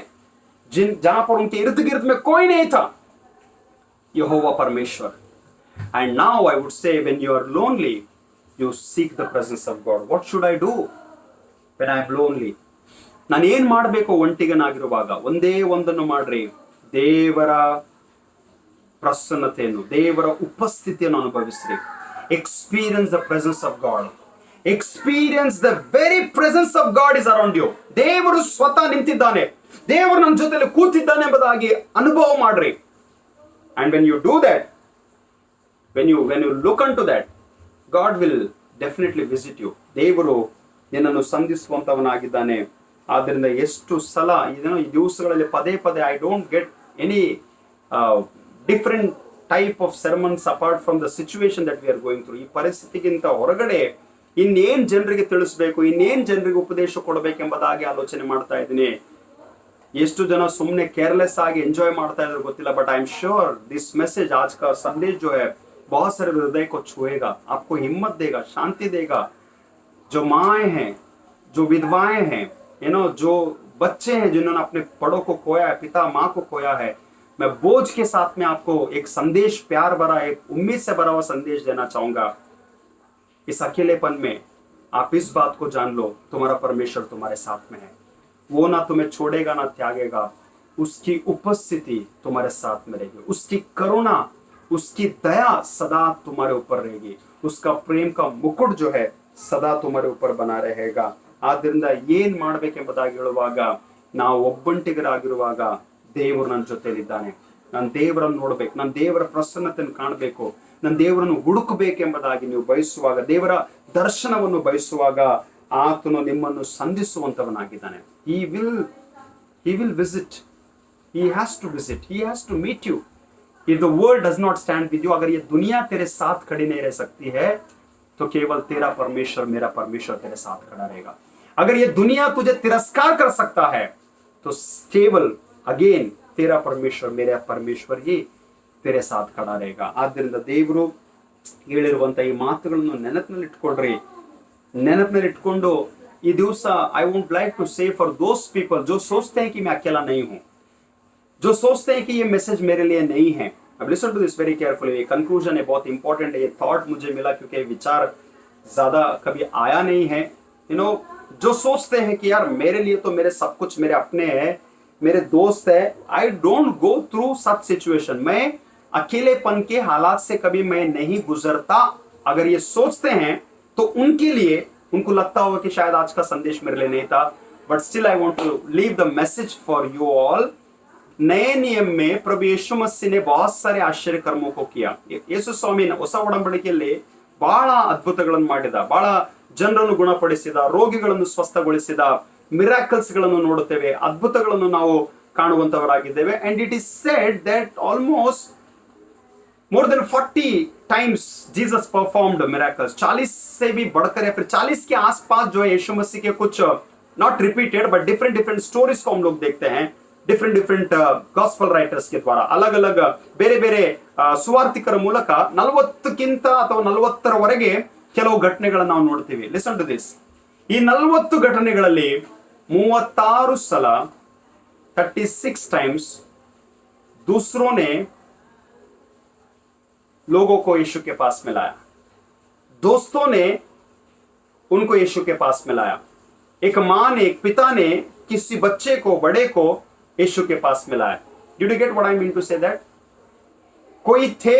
जहां पर उनके इर्द गिर्द में कोई नहीं था, यहोवा परमेश्वर. And now I would say, when you are lonely, you seek the presence of God. What should I do when I am lonely? ನಾನು ಏನ್ ಮಾಡಬೇಕು ಒಂಟಿಗನಾಗಿರುವಾಗ? ಒಂದೇ ಒಂದನ್ನು ಮಾಡ್ರಿ, ದೇವರ ಪ್ರಸನ್ನತೆಯನ್ನು, ದೇವರ ಉಪಸ್ಥಿತಿಯನ್ನು ಅನುಭವಿಸ್ರಿ. Experience the presence of God. Experience the very presence of God is around you. ದೇವರು ಸ್ವತಃ ನಿಂತಿದ್ದಾನೆ, ದೇವರು ನಮ್ಮ ಜೊತೆಲಿ ಕೂತಿದ್ದಾನೆ ಎಂಬುದಾಗಿ ಅನುಭವ ಮಾಡ್ರಿ. And when you do that, when you look unto that, God will definitely visit you. ದೇವರು ನಿನ್ನನ್ನು ಸಂಧಿಸುವಂತವನಾಗಿದ್ದಾನೆ. ಆದ್ದರಿಂದ ಎಷ್ಟು ಸಲ ಈ ದಿವಸಗಳಲ್ಲಿ ಪದೇ ಪದೇ I don't get any different type of sermons apart from the situation that we are going through. ಈ ಪರಿಸ್ಥಿತಿಗಿಂತ ಹೊರಗಡೆ ಇನ್ನೇನ್ ಜನರಿಗೆ ತಿಳಿಸ್ಬೇಕು, ಇನ್ನೇನ್ ಜನರಿಗೆ ಉಪದೇಶ ಕೊಡಬೇಕೆಂಬುದಾಗಿ ಆಲೋಚನೆ ಮಾಡ್ತಾ ಇದ್ದೀನಿ. ಎಷ್ಟು ಜನ ಸುಮ್ಮನೆ ಕೇರ್ಲೆಸ್ ಆಗಿ ಎಂಜಾಯ್ ಮಾಡ್ತಾ ಇದ್ರು ಗೊತ್ತಿಲ್ಲ, but I am sure this message, आज का संदेश जो है बहुत सारे हृदय को छुएगा, आपको हिम्मत देगा, शांति देगा. जो माएँ हैं, जो विधवाएं हैं, जो बच्चे हैं जिन्होंने अपने बड़ों को खोया है, पिता माँ को खोया है, मैं बोझ के साथ में आपको एक संदेश, प्यार भरा, एक उम्मीद से भरा हुआ संदेश देना चाहूंगा. इस अकेलेपन में आप इस बात को जान लो, तुम्हारा परमेश्वर तुम्हारे साथ में है. वो ना तुम्हें छोड़ेगा ना त्यागेगा. उसकी उपस्थिति तुम्हारे साथ में रहेगी, उसकी करुणा, उसकी दया सदा तुम्हारे ऊपर रहेगी, उसका प्रेम का मुकुट जो है सदा तुम्हारे ऊपर बना रहेगा. ಆದ್ದರಿಂದ ಏನ್ ಮಾಡ್ಬೇಕೆಂಬುದಾಗಿ ಹೇಳುವಾಗ, ನಾವು ಒಬ್ಬಂಟಿಗರಾಗಿರುವಾಗ ದೇವರು ನನ್ನ ಜೊತೆಲಿದ್ದಾನೆ, ನಾನು ದೇವರನ್ನು ನೋಡ್ಬೇಕು, ನಾನು ದೇವರ ಪ್ರಸನ್ನತೆಯನ್ನು ಕಾಣಬೇಕು, ನಾನು ದೇವರನ್ನು ಹುಡುಕಬೇಕೆಂಬುದಾಗಿ ನೀವು ಬಯಸುವಾಗ, ದೇವರ ದರ್ಶನವನ್ನು ಬಯಸುವಾಗ, ಆತನು ನಿಮ್ಮನ್ನು ಸಂಧಿಸುವಂತವನಾಗಿದ್ದಾನೆ. he will visit, he has to visit, he has to meet you. if the world does not stand with you, अगर ये दुनिया तेरे साथ खड़ी नहीं रह सकती है, तो केवल तेरा परमेश्वर, मेरा परमेश्वर तेरे साथ खड़ा रहेगा. अगर ये दुनिया तुझे तिरस्कार कर सकता है, तो केवल अगेन तेरा परमेश्वर, मेरा परमेश्वर ही तेरे साथ खड़ा रहेगा. ಆದ್ದರಿಂದ ದೇವರು ಹೇಳಿರುವಂತ ಈ ಮಾತುಗಳನ್ನು ನೆನಪಿನಲ್ಲಿಟ್ಕೊಂಡು ಈ ದಿವಸ I would like to say for those people जो सोचते हैं कि मैं अकेला नहीं हूं, जो सोचते हैं कि ये मैसेज मेरे लिए नहीं है. अब listen to this very carefully. ये कंक्लूजन है, बहुत इंपॉर्टेंट है. ये थॉट मुझे मिला क्योंकि विचार ज्यादा कभी आया नहीं है. जो सोचते हैं कि यार मेरे लिए तो मेरे सब कुछ मेरे अपने हैं, मेरे दोस्त है, I don't go through such situation, मैं अकेलेपन के हालात से कभी मैं नहीं गुजरता. अगर ये सोचते हैं तो उनके लिए, उनको लगता होगा कि शायद आज का संदेश मेरे लिए नहीं था, but still I want to leave the message for you all. नए नियम में प्रभु यीशु मसीह ने बहुत सारे आश्चर्य कर्मों को किया. ಯೇಸು ಸ್ವಾಮಿ ಹೊಸ ಒಡಂಬಡಿಕೆಯಲ್ಲಿ ಬಹಳ ಅದ್ಭುತಗಳನ್ನು ಮಾಡಿದ, ಬಹಳ ಜನರನ್ನು ಗುಣಪಡಿಸಿದ, ರೋಗಿಗಳನ್ನು ಸ್ವಸ್ಥಗೊಳಿಸಿದ, ಮಿರಾಕಲ್ಸ್ ಗಳನ್ನು ನೋಡುತ್ತೇವೆ, ಅದ್ಭುತಗಳನ್ನು ನಾವು ಕಾಣುವಂತವರಾಗಿದ್ದೇವೆ. And it is said that almost more than 40 times Jesus performed miracles. 40 से भी बढ़कर या फिर 40 के आसपास जो है यीशु मसीह के कुछ not repeated but different stories को हम लोग देखते हैं different gospel writers के द्वारा. अलग अलग ಬೇರೆ ಬೇರೆ ಸುವಾರ್ತಿಕರ ಮೂಲಕ 40ಕ್ಕಿಂತ ಅಥವಾ 40ರವರೆಗೆ ಕೆಲವು ಘಟನೆಗಳನ್ನು ನಾವು ನೋಡ್ತೀವಿ. Listen to this. ಈ 40 ಘಟನೆಗಳಲ್ಲಿ 36 ಸಲ 36 times दूसरों ने लोगों को यीशु के पास में लाया, दोस्तों ने उनको यीशु के पास में लाया, एक मां ने, एक पिता ने किसी बच्चे को, बड़े को यीशु के पास में लाया. Did you get what I mean to say that? कोई थे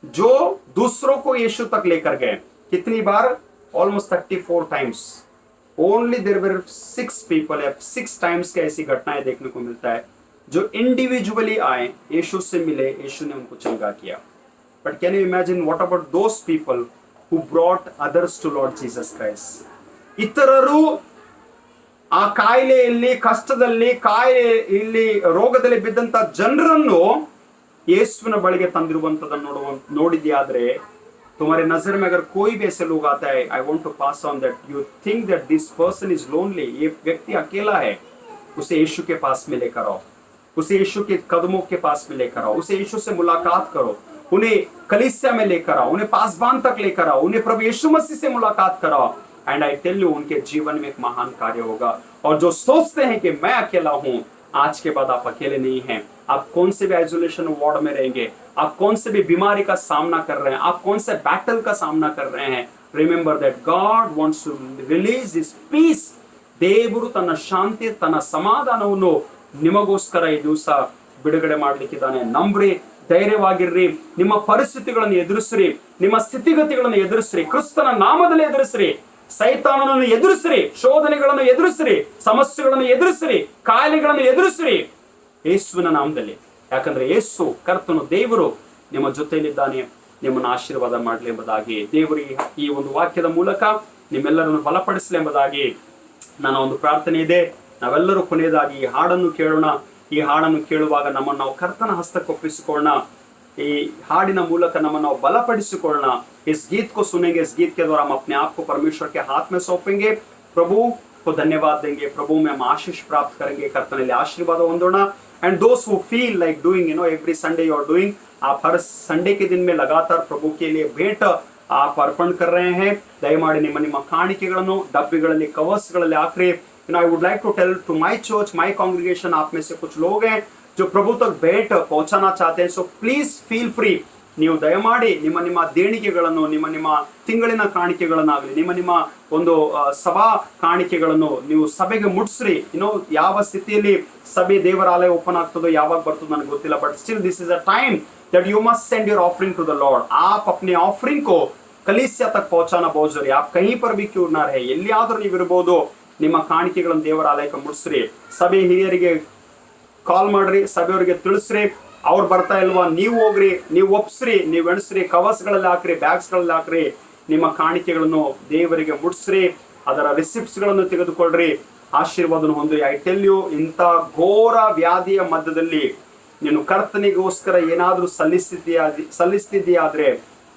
जो दूसरों को यीशु तक लेकर गए. कितनी बार? Almost 34 times. Only there were 6 people, 6 times के ऐसी घटनाएं देखने को मिलता है जो इंडिविजुअली आए, यीशु से मिले, यीशु ने उनको चंगा किया. But can you imagine what about those people who brought others to Lord Jesus Christ? ಇತರರು ಆ ಕಾಯಿಲೆಯಲ್ಲಿ, ಕಷ್ಟದಲ್ಲಿ, ಇಲ್ಲಿ ರೋಗದಲ್ಲಿ ಬಿದ್ದಂತ ಜನರನ್ನು ಯೇಸುವಿನ ಬಳಿಗೆ ತಂದಿರುವಂತದನ್ನು ನೋಡಿದ್ಯಾದ್ರೆ, तुम्हारे नजर में अगर कोई भी ऐसे लोग आता है, I want to pass on that you think that this person is lonely, ये व्यक्ति अकेला है, उसे यीशु के पास में लेकर आओ, उसे यीशु के कदमों के पास में लेकर आओ, उसे यीशु से मुलाकात करो, उन्हें कलीसिया में लेकर आओ, उन्हें पासबान तक लेकर आओ, उन्हें प्रभु यीशु मसीह से मुलाकात कराओ। एंड आई टेल यू, उनके जीवन में एक महान कार्य होगा। और जो सोचते हैं कि मैं अकेला हूं, आज के बाद आप अकेले नहीं हैं। आप कौन से भी आइसोलेशन वार्ड में रहेंगे, आप कौन से भी बीमारी का सामना कर रहे हैं, आप कौन से बैटल का सामना कर रहे हैं, remember that God wants to release his peace. ದೇವರು ತನ್ನ ಶಾಂತಿ, ತನ್ನ ಸಮಾಧಾನವನ್ನು ನಿಮಗೋಸ್ಕರ ಈ ದಿವಸ ಬಿಡುಗಡೆ ಮಾಡಲಿಕ್ಕಿದ್ದಾನೆ। ನಂಬ್ರಿ, ಧೈರ್ಯವಾಗಿರ್ರಿ, ನಿಮ್ಮ ಪರಿಸ್ಥಿತಿಗಳನ್ನು ಎದುರಿಸ್ರಿ, ನಿಮ್ಮ ಸ್ಥಿತಿಗತಿಗಳನ್ನು ಎದುರಿಸ್ರಿ, ಕ್ರಿಸ್ತನ ನಾಮದಲ್ಲಿ ಎದುರಿಸ್ರಿ, ಸೈತಾನನನ್ನು ಎದುರಿಸ್ರಿ, ಶೋಧನೆಗಳನ್ನು ಎದುರಿಸ್ರಿ, ಸಮಸ್ಯೆಗಳನ್ನು ಎದುರಿಸ್ರಿ, ಕಾಯಿಲೆಗಳನ್ನು ಎದುರಿಸ್ರಿ ಯೇಸುವಿನ ನಾಮದಲ್ಲಿ। ಯಾಕಂದ್ರೆ ಯೇಸು ಕರ್ತನು ದೇವರು ನಿಮ್ಮ ಜೊತೆಯಲ್ಲಿದ್ದಾನೆ, ನಿಮ್ಮನ್ನು ಆಶೀರ್ವಾದ ಮಾಡಲಿ ಎಂಬುದಾಗಿ ದೇವರು ಈ ಒಂದು ವಾಕ್ಯದ ಮೂಲಕ ನಿಮ್ಮೆಲ್ಲರನ್ನು ಬಲಪಡಿಸಲಿ ಎಂಬುದಾಗಿ ನನ್ನ ಒಂದು ಪ್ರಾರ್ಥನೆ ಇದೆ। ನಾವೆಲ್ಲರೂ ಕೊನೆಯದಾಗಿ ಈ ಹಾಡನ್ನು ಕೇಳೋಣ। ಈ ಹಾಡನ್ನು ಕೇಳುವಾಗ ನಮ್ಮನ್ನು ನಾವು ಕರ್ತನ ಹಸ್ತಕ್ಕೊಪ್ಪಿಸಿಕೊಳ್ಳೋಣ। ಈ ಹಾಡಿನ ಮೂಲಕ ನಮ್ಮನ್ನು ನಾವು ಬಲಪಡಿಸಿಕೊಳ್ಳೋಣ। इस गीत को सुनेंगे, इस गीत के द्वारा हम अपने आप को परमेश्वर के हाथ में सौंपेंगे, प्रभु को धन्यवाद देंगे, प्रभु में हम आशीष प्राप्त करेंगे, ಕರ್ತನಲ್ಲಿ ಆಶೀರ್ವಾದ ಹೊಂದೋಣ। And those who feel like doing every Sunday you are doing, आप हर संडे के दिन में लगातार प्रभु के लिए भेंट आप अर्पण कर रहे हैं, ದಯಮಾಡಿ ನಿಮ್ಮ ಕಾಣಿಕೆಗಳನ್ನು ಡಬ್ಬಿಗಳಲ್ಲಿ, ಕವರ್ಸ್ಗಳಲ್ಲಿ ಹಾಕ್ರಿ। I would like to tell to my church, my congregation, आप में से कुछ लोग हैं जो प्रभु तक भेंट पहुंचाना चाहते हैं, so please feel free। ನೀವು ದಯಮಾಡಿ ನಿಮ್ಮ ದೇಣಿಗೆಗಳನ್ನು, ನಿಮ್ಮ ತಿಂಗಳಿನ ಕಾಣಿಕೆಗಳನ್ನಾಗಲಿ, ನಿಮ್ಮ ಒಂದು ಸಭಾ ಕಾಣಿಕೆಗಳನ್ನು ನೀವು ಸಭೆಗೆ ಮುಟ್ಸ್ರಿ। ಯಾವ ಸ್ಥಿತಿಯಲ್ಲಿ ಸಭೆ ದೇವರ ಆಲಯ ಓಪನ್ ಆಗ್ತದೋ, ಯಾವಾಗ ಬರ್ತದೋ ನನಗೆ ಗೊತ್ತಿಲ್ಲ, but still this is a time that you must send your offering to the Lord। आप अपने ऑफरिंग को कलीसिया तक पहुंचाना बहुत जरूरी। आप कहीं पर भी क्यों ना रहे, ಎಲ್ಲಿಯಾದರೂ ನೀವು ಇರಬಹುದು, ನಿಮ್ಮ ಕಾಣಿಕೆಗಳನ್ನು ದೇವರ ಆಲಯಕ್ಕೆ ಮುಟ್ಸ್ರಿ। ಸಭೆ ಹಿರಿಯರಿಗೆ ಕಾಲ್ ಮಾಡ್ರಿ, ಸಭೆಯವರಿಗೆ ತಿಳಿಸ್ರಿ, ಅವ್ರು ಬರ್ತಾ ಇಲ್ವಾ, ನೀವು ಹೋಗ್ರಿ, ನೀವು ಒಪ್ಸ್ರಿ, ನೀವು ಎಣಿಸ್ರಿ, ಕವರ್ಸ್ಗಳಲ್ಲಿ ಹಾಕ್ರಿ, ಬ್ಯಾಗ್ಸ್ಗಳಲ್ಲಿ ಹಾಕ್ರಿ, ನಿಮ್ಮ ಕಾಣಿಕೆಗಳನ್ನು ದೇವರಿಗೆ ಮುಟ್ಸ್ರಿ, ಅದರ ರಿಸಿಪ್ಟ್ಸ್ಗಳನ್ನು ತೆಗೆದುಕೊಳ್ಳ್ರಿ, ಆಶೀರ್ವಾದನ ಹೊಂದಿ। ಐ ಟೆಲ್ ಯು, ಇಂಥ ಘೋರ ವ್ಯಾಧಿಯ ಮಧ್ಯದಲ್ಲಿ ನೀನು ಕರ್ತನಿಗೋಸ್ಕರ ಏನಾದರೂ ಸಲ್ಲಿಸ್ತಿದ್ದೀಯಾದ್ರೆ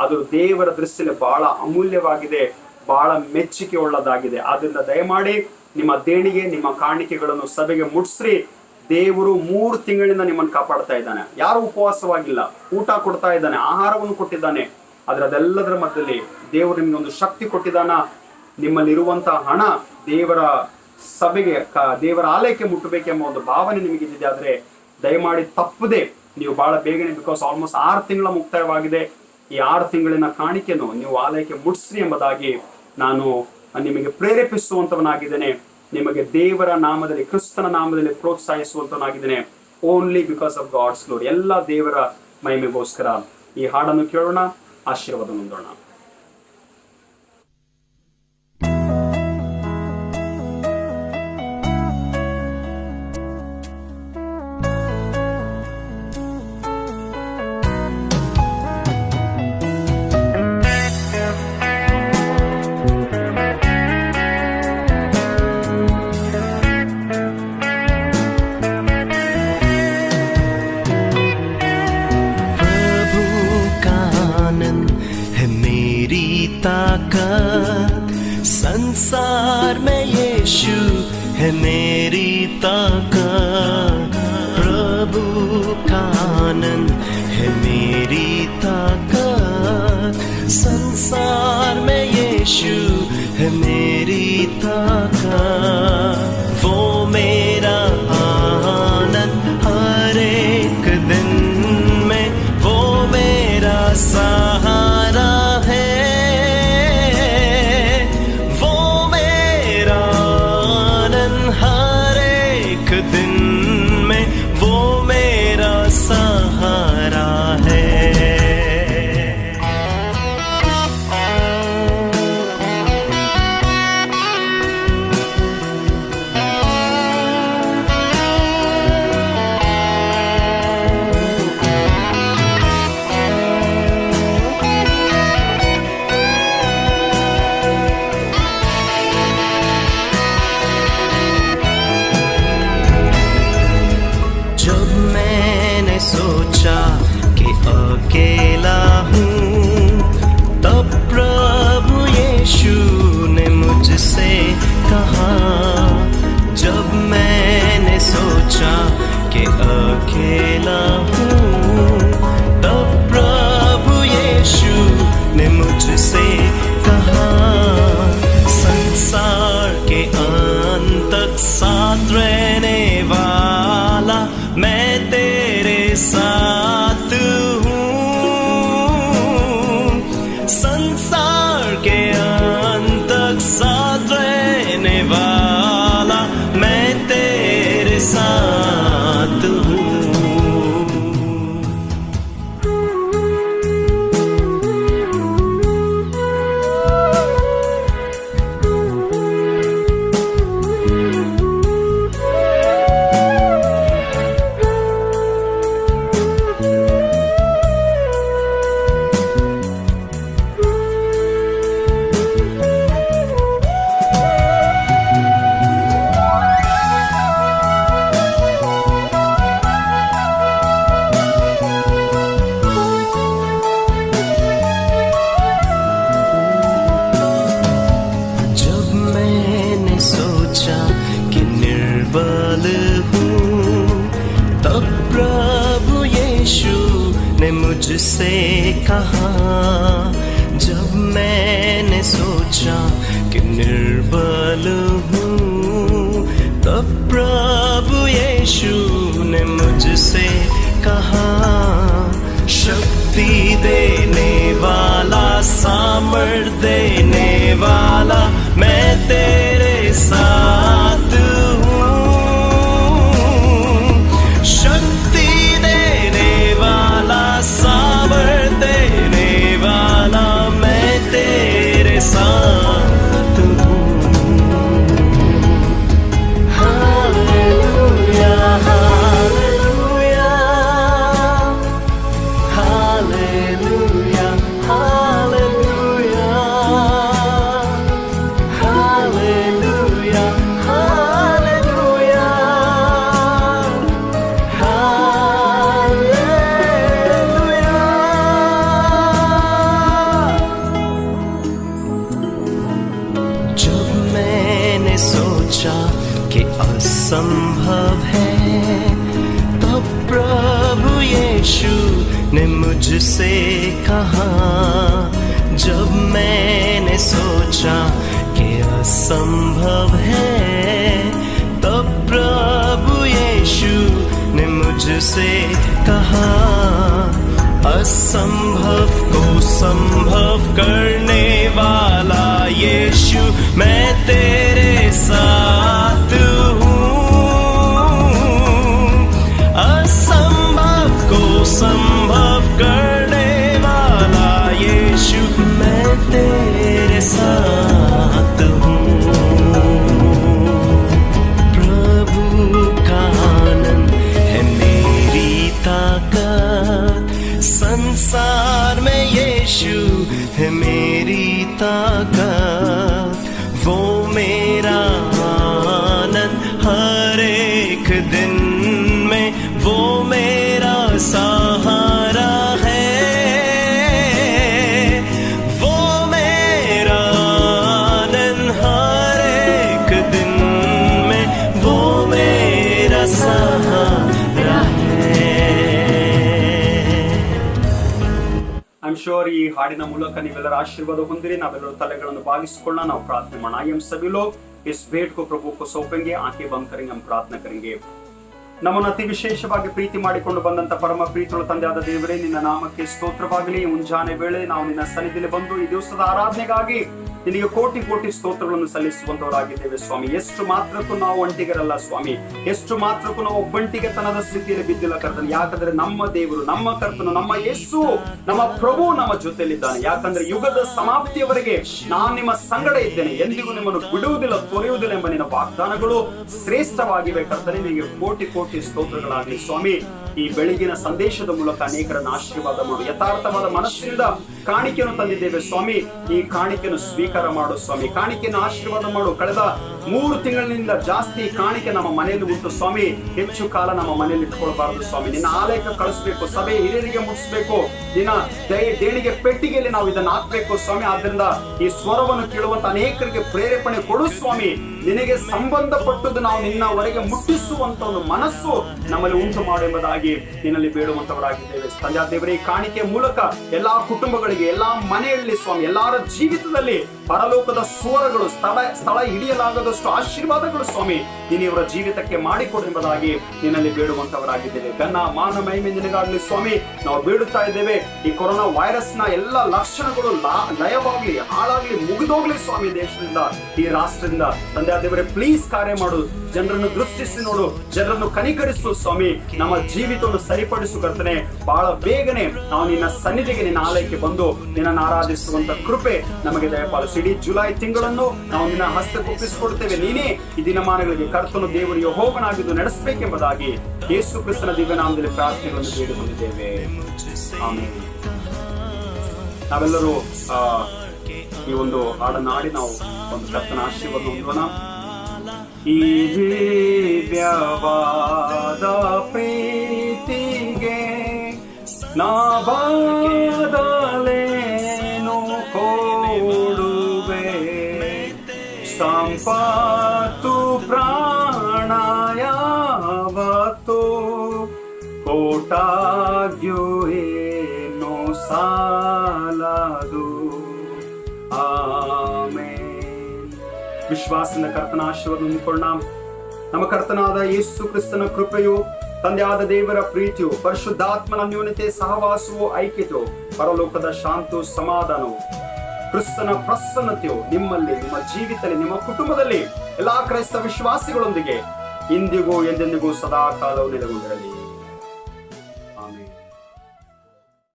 ಅದು ದೇವರ ದೃಷ್ಟಿಯಲ್ಲಿ ಬಹಳ ಅಮೂಲ್ಯವಾಗಿದೆ, ಬಹಳ ಮೆಚ್ಚುಗೆ ಉಳ್ಳದಾಗಿದೆ। ಆದ್ರಿಂದ ದಯಮಾಡಿ ನಿಮ್ಮ ದೇಣಿಗೆ, ನಿಮ್ಮ ಕಾಣಿಕೆಗಳನ್ನು ಸಭೆಗೆ ಮುಟ್ಸ್ರಿ। ದೇವರು 3 ತಿಂಗಳಿಂದ ನಿಮ್ಮನ್ನು ಕಾಪಾಡ್ತಾ ಇದ್ದಾನೆ। ಯಾರು ಉಪವಾಸವಾಗಿಲ್ಲ, ಊಟ ಕೊಡ್ತಾ ಇದ್ದಾನೆ, ಆಹಾರವನ್ನು ಕೊಟ್ಟಿದ್ದಾನೆ, ಆದ್ರೆ ಅದೆಲ್ಲದರ ಮಧ್ಯದಲ್ಲಿ ದೇವರು ನಿಮ್ಗೆ ಒಂದು ಶಕ್ತಿ ಕೊಟ್ಟಿದ್ದಾನ। ನಿಮ್ಮಲ್ಲಿರುವಂತಹ ಹಣ ದೇವರ ಸಭೆಗೆ, ದೇವರ ಆಲಯಕ್ಕೆ ಮುಟ್ಟಬೇಕೆಂಬ ಒಂದು ಭಾವನೆ ನಿಮಗಿದ್ದಿದೆ ಆದ್ರೆ ದಯಮಾಡಿ ತಪ್ಪದೆ ನೀವು ಬಹಳ ಬೇಗನೆ, ಬಿಕಾಸ್ ಆಲ್ಮೋಸ್ಟ್ 6 ತಿಂಗಳ ಮುಕ್ತಾಯವಾಗಿದೆ, ಈ 6 ತಿಂಗಳಿನ ಕಾಣಿಕೆಯನ್ನು ನೀವು ಆಲಯಕ್ಕೆ ಮುಟ್ಸ್ರಿ ಎಂಬುದಾಗಿ ನಾನು ನಿಮಗೆ ಪ್ರೇರೇಪಿಸುವಂತವನಾಗಿದ್ದೇನೆ। ನಿಮಗೆ ದೇವರ ನಾಮದಲ್ಲಿ, ಕ್ರಿಸ್ತನ ನಾಮದಲ್ಲಿ ಪ್ರೋತ್ಸಾಹಿಸುವಂತವನಾಗಿದ್ದೇನೆ, only because of God's glory. ಎಲ್ಲ ದೇವರ ಮಹಿಮೆಗೋಸ್ಕರ ಈ ಹಾಡನ್ನು ಕೇಳೋಣ, ಆಶೀರ್ವಾದ ಹೊಂದೋಣ। संसार में यीशु है मेरी ताकत, प्रभु का आनंद है मेरी ताकत। संसार में यीशु है मेरी ताकत, वो मेरा आनंद हर एक दिन में, वो मेरा सहारा है, दिन में वो मेरा सहारा है। अकेला हूँ, तब प्रभु यीशु ने मुझसे कहा, संसार के अंत तक साथ रहने वाला मैं तेरे साथ हूँ। संसार के अंत तक साथ रहने वाला मैं तेरे साथ हूँ। मुझसे कहा, जब मैंने सोचा कि निर्बल हूँ, तब प्रभु यीशु ने मुझसे कहा, शक्ति देने वाला, सामर्थ देने वाला मैं तेरे साथ हूँ। शक्ति देने वाला, सामर्थ देने वाला मैं तेरे साथ हूँ। Hallelujah, hallelujah, hallelujah, hallelujah, hallelujah, कि असंभव है, तब प्रभु यीशु ने मुझसे कहा, जब मैंने सोचा कि असंभव है, तब प्रभु यीशु ने मुझसे कहा, असंभव को संभव करने वाला यीशु मैं तेरे साथ हूँ। असंभव को संभव करने वाला यीशु मैं तेरे साथ हूँ। प्रभु का आनंद है मेरी ताकत, संसार में यीशु है मेरी ताकत, वो मेरा आनंद हर एक दिन में, वो मेरा सहारा है, वो मेरा आनंद हर एक दिन में, वो मेरा सहारा है। ಐ ಆಮ್ ಶ್ಯೂರ್ ಈ ಹಾಡಿನ ಮೂಲಕ ನೀವೆಲ್ಲರ ಆಶೀರ್ವಾದ ಹೊಂದಿರಿ। ನಾವೆಲ್ಲರೂ ತಲೆಗಳನ್ನು ಬಾಗಿಸಿಕೊಳ್ಳೋಣ, ನಾವು ಪ್ರಾರ್ಥನೆ ಮಾಡೋಣ। आइए हम सभी लोग इस भेंट को प्रभु को सौंपेंगे, आंखें बंद करेंगे, हम प्रार्थना करेंगे। ನಮ್ಮನ್ನು ಅತಿ ವಿಶೇಷವಾಗಿ ಪ್ರೀತಿ ಮಾಡಿಕೊಂಡು ಬಂದಂತ ಪರಮ ಪ್ರೀತಿಯುಳ್ಳ ತಂದೆಯಾದ ದೇವರೇ, ನಿನ್ನ ನಾಮಕ್ಕೆ ಸ್ತೋತ್ರವಾಗಲಿ। ಮುಂಜಾನೆ ವೇಳೆ ನಾವು ನಿನ್ನ ಸನ್ನಿಧಿಯಲ್ಲಿ ಬಂದು ಈ ದಿವಸದ ಆರಾಧನೆಗಾಗಿ ನಿನಗೆ ಕೋಟಿ ಕೋಟಿ ಸ್ತೋತ್ರಗಳನ್ನು ಸಲ್ಲಿಸುವಂತವರಾಗಿದ್ದೇವೆ ಸ್ವಾಮಿ। ಎಷ್ಟು ಮಾತ್ರಕ್ಕೂ ನಾವು ಒಂಟಿಗರಲ್ಲ ಸ್ವಾಮಿ, ಎಷ್ಟು ಮಾತ್ರಕ್ಕೂ ನಾವು ಒಬ್ಬಂಟಿಗೆತನದ ಸ್ಥಿತಿಯಲ್ಲಿ ಬಿದ್ದಿಲ್ಲ ಕರ್ತನೆ। ಯಾಕಂದ್ರೆ ನಮ್ಮ ದೇವರು, ನಮ್ಮ ಕರ್ತನು, ನಮ್ಮ ಯೇಸು, ನಮ್ಮ ಪ್ರಭು ನಮ್ಮ ಜೊತೆಯಲ್ಲಿದ್ದಾನೆ। ಯಾಕಂದ್ರೆ ಯುಗದ ಸಮಾಪ್ತಿಯವರೆಗೆ ನಾನು ನಿಮ್ಮ ಸಂಗಡ ಇದ್ದೇನೆ, ಎಂದಿಗೂ ನಿಮ್ಮನ್ನು ಬಿಡುವುದಿಲ್ಲ, ತೊರೆಯುವುದಿಲ್ಲ ಎಂಬ ನಿನ್ನ ವಾಗ್ದಾನಗಳು ಶ್ರೇಷ್ಠವಾಗಿವೆ ಕರ್ತನೆ। ನಿಮಗೆ ಕೋಟಿ ಕೋಟಿ ಸ್ತೋತ್ರಗಳಾಗಲಿ ಸ್ವಾಮಿ। ಈ ಬೆಳಗಿನ ಸಂದೇಶದ ಮೂಲಕ ಅನೇಕರನ್ನು ಆಶೀರ್ವಾದ ಮಾಡು। ಯಥಾರ್ಥವಾದ ಮನಸ್ಸಿನಿಂದ ಕಾಣಿಕೆಯನ್ನು ತಂದಿದ್ದೇವೆ ಸ್ವಾಮಿ, ಈ ಕಾಣಿಕೆಯನ್ನು ಸ್ವೀಕಾರ ಮಾಡು ಸ್ವಾಮಿ, ಕಾಣಿಕೆಯನ್ನು ಆಶೀರ್ವಾದ ಮಾಡು। ಕಳೆದ 3 ತಿಂಗಳಿನಿಂದ ಜಾಸ್ತಿ ಕಾಣಿಕೆ ನಮ್ಮ ಮನೆಯಲ್ಲಿ ಉಂಟು ಸ್ವಾಮಿ. ಹೆಚ್ಚು ಕಾಲ ನಮ್ಮ ಮನೆಯಲ್ಲಿ ಇಟ್ಕೊಳ್ಬಾರದು ಸ್ವಾಮಿ. ನಿನ್ನ ಆಲಯಕ್ಕೆ ಕಳಿಸ್ಬೇಕು, ಸಭೆ ಹಿರಿಯರಿಗೆ ಮುಟ್ಟಿಸ್ಬೇಕು, ನಿನ್ನ ದೇಣಿಗೆ ಪೆಟ್ಟಿಗೆಯಲ್ಲಿ ನಾವು ಇದನ್ನ ಹಾಕ್ಬೇಕು ಸ್ವಾಮಿ. ಆದ್ರಿಂದ ಈ ಸ್ವರವನ್ನು ಕೇಳುವಂತ ಅನೇಕರಿಗೆ ಪ್ರೇರೇಪಣೆ ಕೊಡು ಸ್ವಾಮಿ. ನಿನಗೆ ಸಂಬಂಧಪಟ್ಟದ್ದು ನಾವು ನಿನ್ನವರೆಗೆ ಮುಟ್ಟಿಸುವಂತ ಒಂದು ಮನಸ್ಸು ನಮ್ಮಲ್ಲಿ ಉಂಟು ಮಾಡುವುದಾಗಿ ನಿನ್ನಲ್ಲಿ ಬೇಡುವಂತವರಾಗಿದ್ದೇವೆ. ತಂದೆ ದೇವರೇ, ಈ ಕಾಣಿಕೆ ಮೂಲಕ ಎಲ್ಲಾ ಕುಟುಂಬಗಳಿಗೆ, ಎಲ್ಲಾ ಮನೆಯಲ್ಲಿ ಸ್ವಾಮಿ, ಎಲ್ಲಾರ ಜೀವಿತದಲ್ಲಿ ಪರಲೋಕದ ಸ್ವರಗಳು ಸ್ಥಳ ಹಿಡಿಯಲಾಗದಷ್ಟು ಆಶೀರ್ವಾದಗಳು ಸ್ವಾಮಿ ನೀನು ಇವರ ಜೀವಿತಕ್ಕೆ ಮಾಡಿಕೊಡು ಎಂಬುದಾಗಿ ನಿನ್ನಲ್ಲಿ ಬೇಡುವಂತವರಾಗಿದ್ದೇವೆ. ಘನ ಮಾನ ಮಹಿಮೆ ನಿನಗಾಗಲಿ ಸ್ವಾಮಿ. ನಾವು ಬೇಡುತ್ತಾ ಇದ್ದೇವೆ, ಈ ಕೊರೋನಾ ವೈರಸ್ ನ ಎಲ್ಲ ಲಕ್ಷಣಗಳು ಲಯವಾಗ್ಲಿ, ಹಾಳಾಗ್ಲಿ, ಮುಗಿದೋಗ್ಲಿ ಸ್ವಾಮಿ. ದೇಶದಿಂದ, ಈ ರಾಷ್ಟ್ರದಿಂದ ತಂದೆ ದೇವರೇ ಪ್ಲೀಸ್ ಕಾರ್ಯ ಮಾಡು. ಜನರನ್ನು ದೃಷ್ಟಿಸಿ ನೋಡು, ಜನರನ್ನು ಕನಿಕರಿಸು ಸ್ವಾಮಿ. ನಮ್ಮ ಜೀವಿತವನ್ನು ಸರಿಪಡಿಸು ಕರ್ತನೆ. ಬಹಳ ಬೇಗನೆ ನಾವು ನಿನ್ನ ಸನ್ನಿಧಿಗೆ, ನಿನ್ನ ಆಲಯಕ್ಕೆ ಬಂದು ನಿನ್ನನ್ನು ಆರಾಧಿಸುವಂತ ಕೃಪೆ ನಮಗೆ ದಯಪಾಲಿಸು. ಇಡೀ ಜುಲೈ ತಿಂಗಳನ್ನು ನಾವು ನಿನ್ನ ಹಸ್ತಕ್ಕೆ ಒಪ್ಪಿಸಿಕೊಡುತ್ತೇವೆ. ನೀನೇ ಈ ದಿನಮಾನಗಳಿಗೆ ಕರ್ತನು ದೇವರು ಯೆಹೋವನಾಗಿದ್ದು ನಡೆಸಬೇಕೆಂಬುದಾಗಿ ಯೇಸು ಕ್ರಿಸ್ತನ ದಿವ್ಯ ನಾಮದಲ್ಲಿ ಪ್ರಾರ್ಥನೆಗಳನ್ನು ಬೇಡಿಕೊಂಡಿದ್ದೇವೆ. ಆಮೆನ್. ನಾವೆಲ್ಲರೂ ಈ ಒಂದು ಹಾಡನ್ನು ಹಾಡಿ ನಾವು ಒಂದು ಕರ್ತನ ಆಶೀರ್ವಾದ ಹೊಂದೋಣ. ಈ ದಿವ್ಯವಾದ ಪ್ರೀತಿಗೆ ನಾ ಬದಲೇನು ಕೊಡುವೆ, ಸಂಪತ್ತು ಪ್ರಾಣ ಯಾವತ್ತು ಕೋಟಾಗ್ಯೂ ಏನು ಸಾಲದು. ಆಮೆನ್. ವಿಶ್ವಾಸದಿಂದ ಕರ್ತನ ಆಶೀರ್ವಾದ ಹೊಂದಿಕೊಳ್ಳೋಣ. ನಮ್ಮ ಕರ್ತನಾದ ಯೇಸು ಕ್ರಿಸ್ತನ ಕೃಪೆಯು, ತಂದೆಯಾದ ದೇವರ ಪ್ರೀತಿಯು, ಪರಿಶುದ್ಧಾತ್ಮನ ಅನ್ಯೋನ್ಯತೆ, ಸಹವಾಸವು, ಐಕ್ಯತೆಯು, ಪರಲೋಕದ ಶಾಂತಿಯು, ಸಮಾಧಾನವು, ಕ್ರಿಸ್ತನ ಪ್ರಸನ್ನತೆಯು ನಿಮ್ಮಲ್ಲಿ, ನಿಮ್ಮ ಜೀವಿತದಲ್ಲಿ, ನಿಮ್ಮ ಕುಟುಂಬದಲ್ಲಿ, ಎಲ್ಲಾ ಕ್ರೈಸ್ತ ವಿಶ್ವಾಸಿಗಳೊಂದಿಗೆ ಇಂದಿಗೂ ಎಂದೆಂದಿಗೂ ಸದಾ ಕಾಲವು ನೆಲೆಗೊಂಡಿರಲಿ.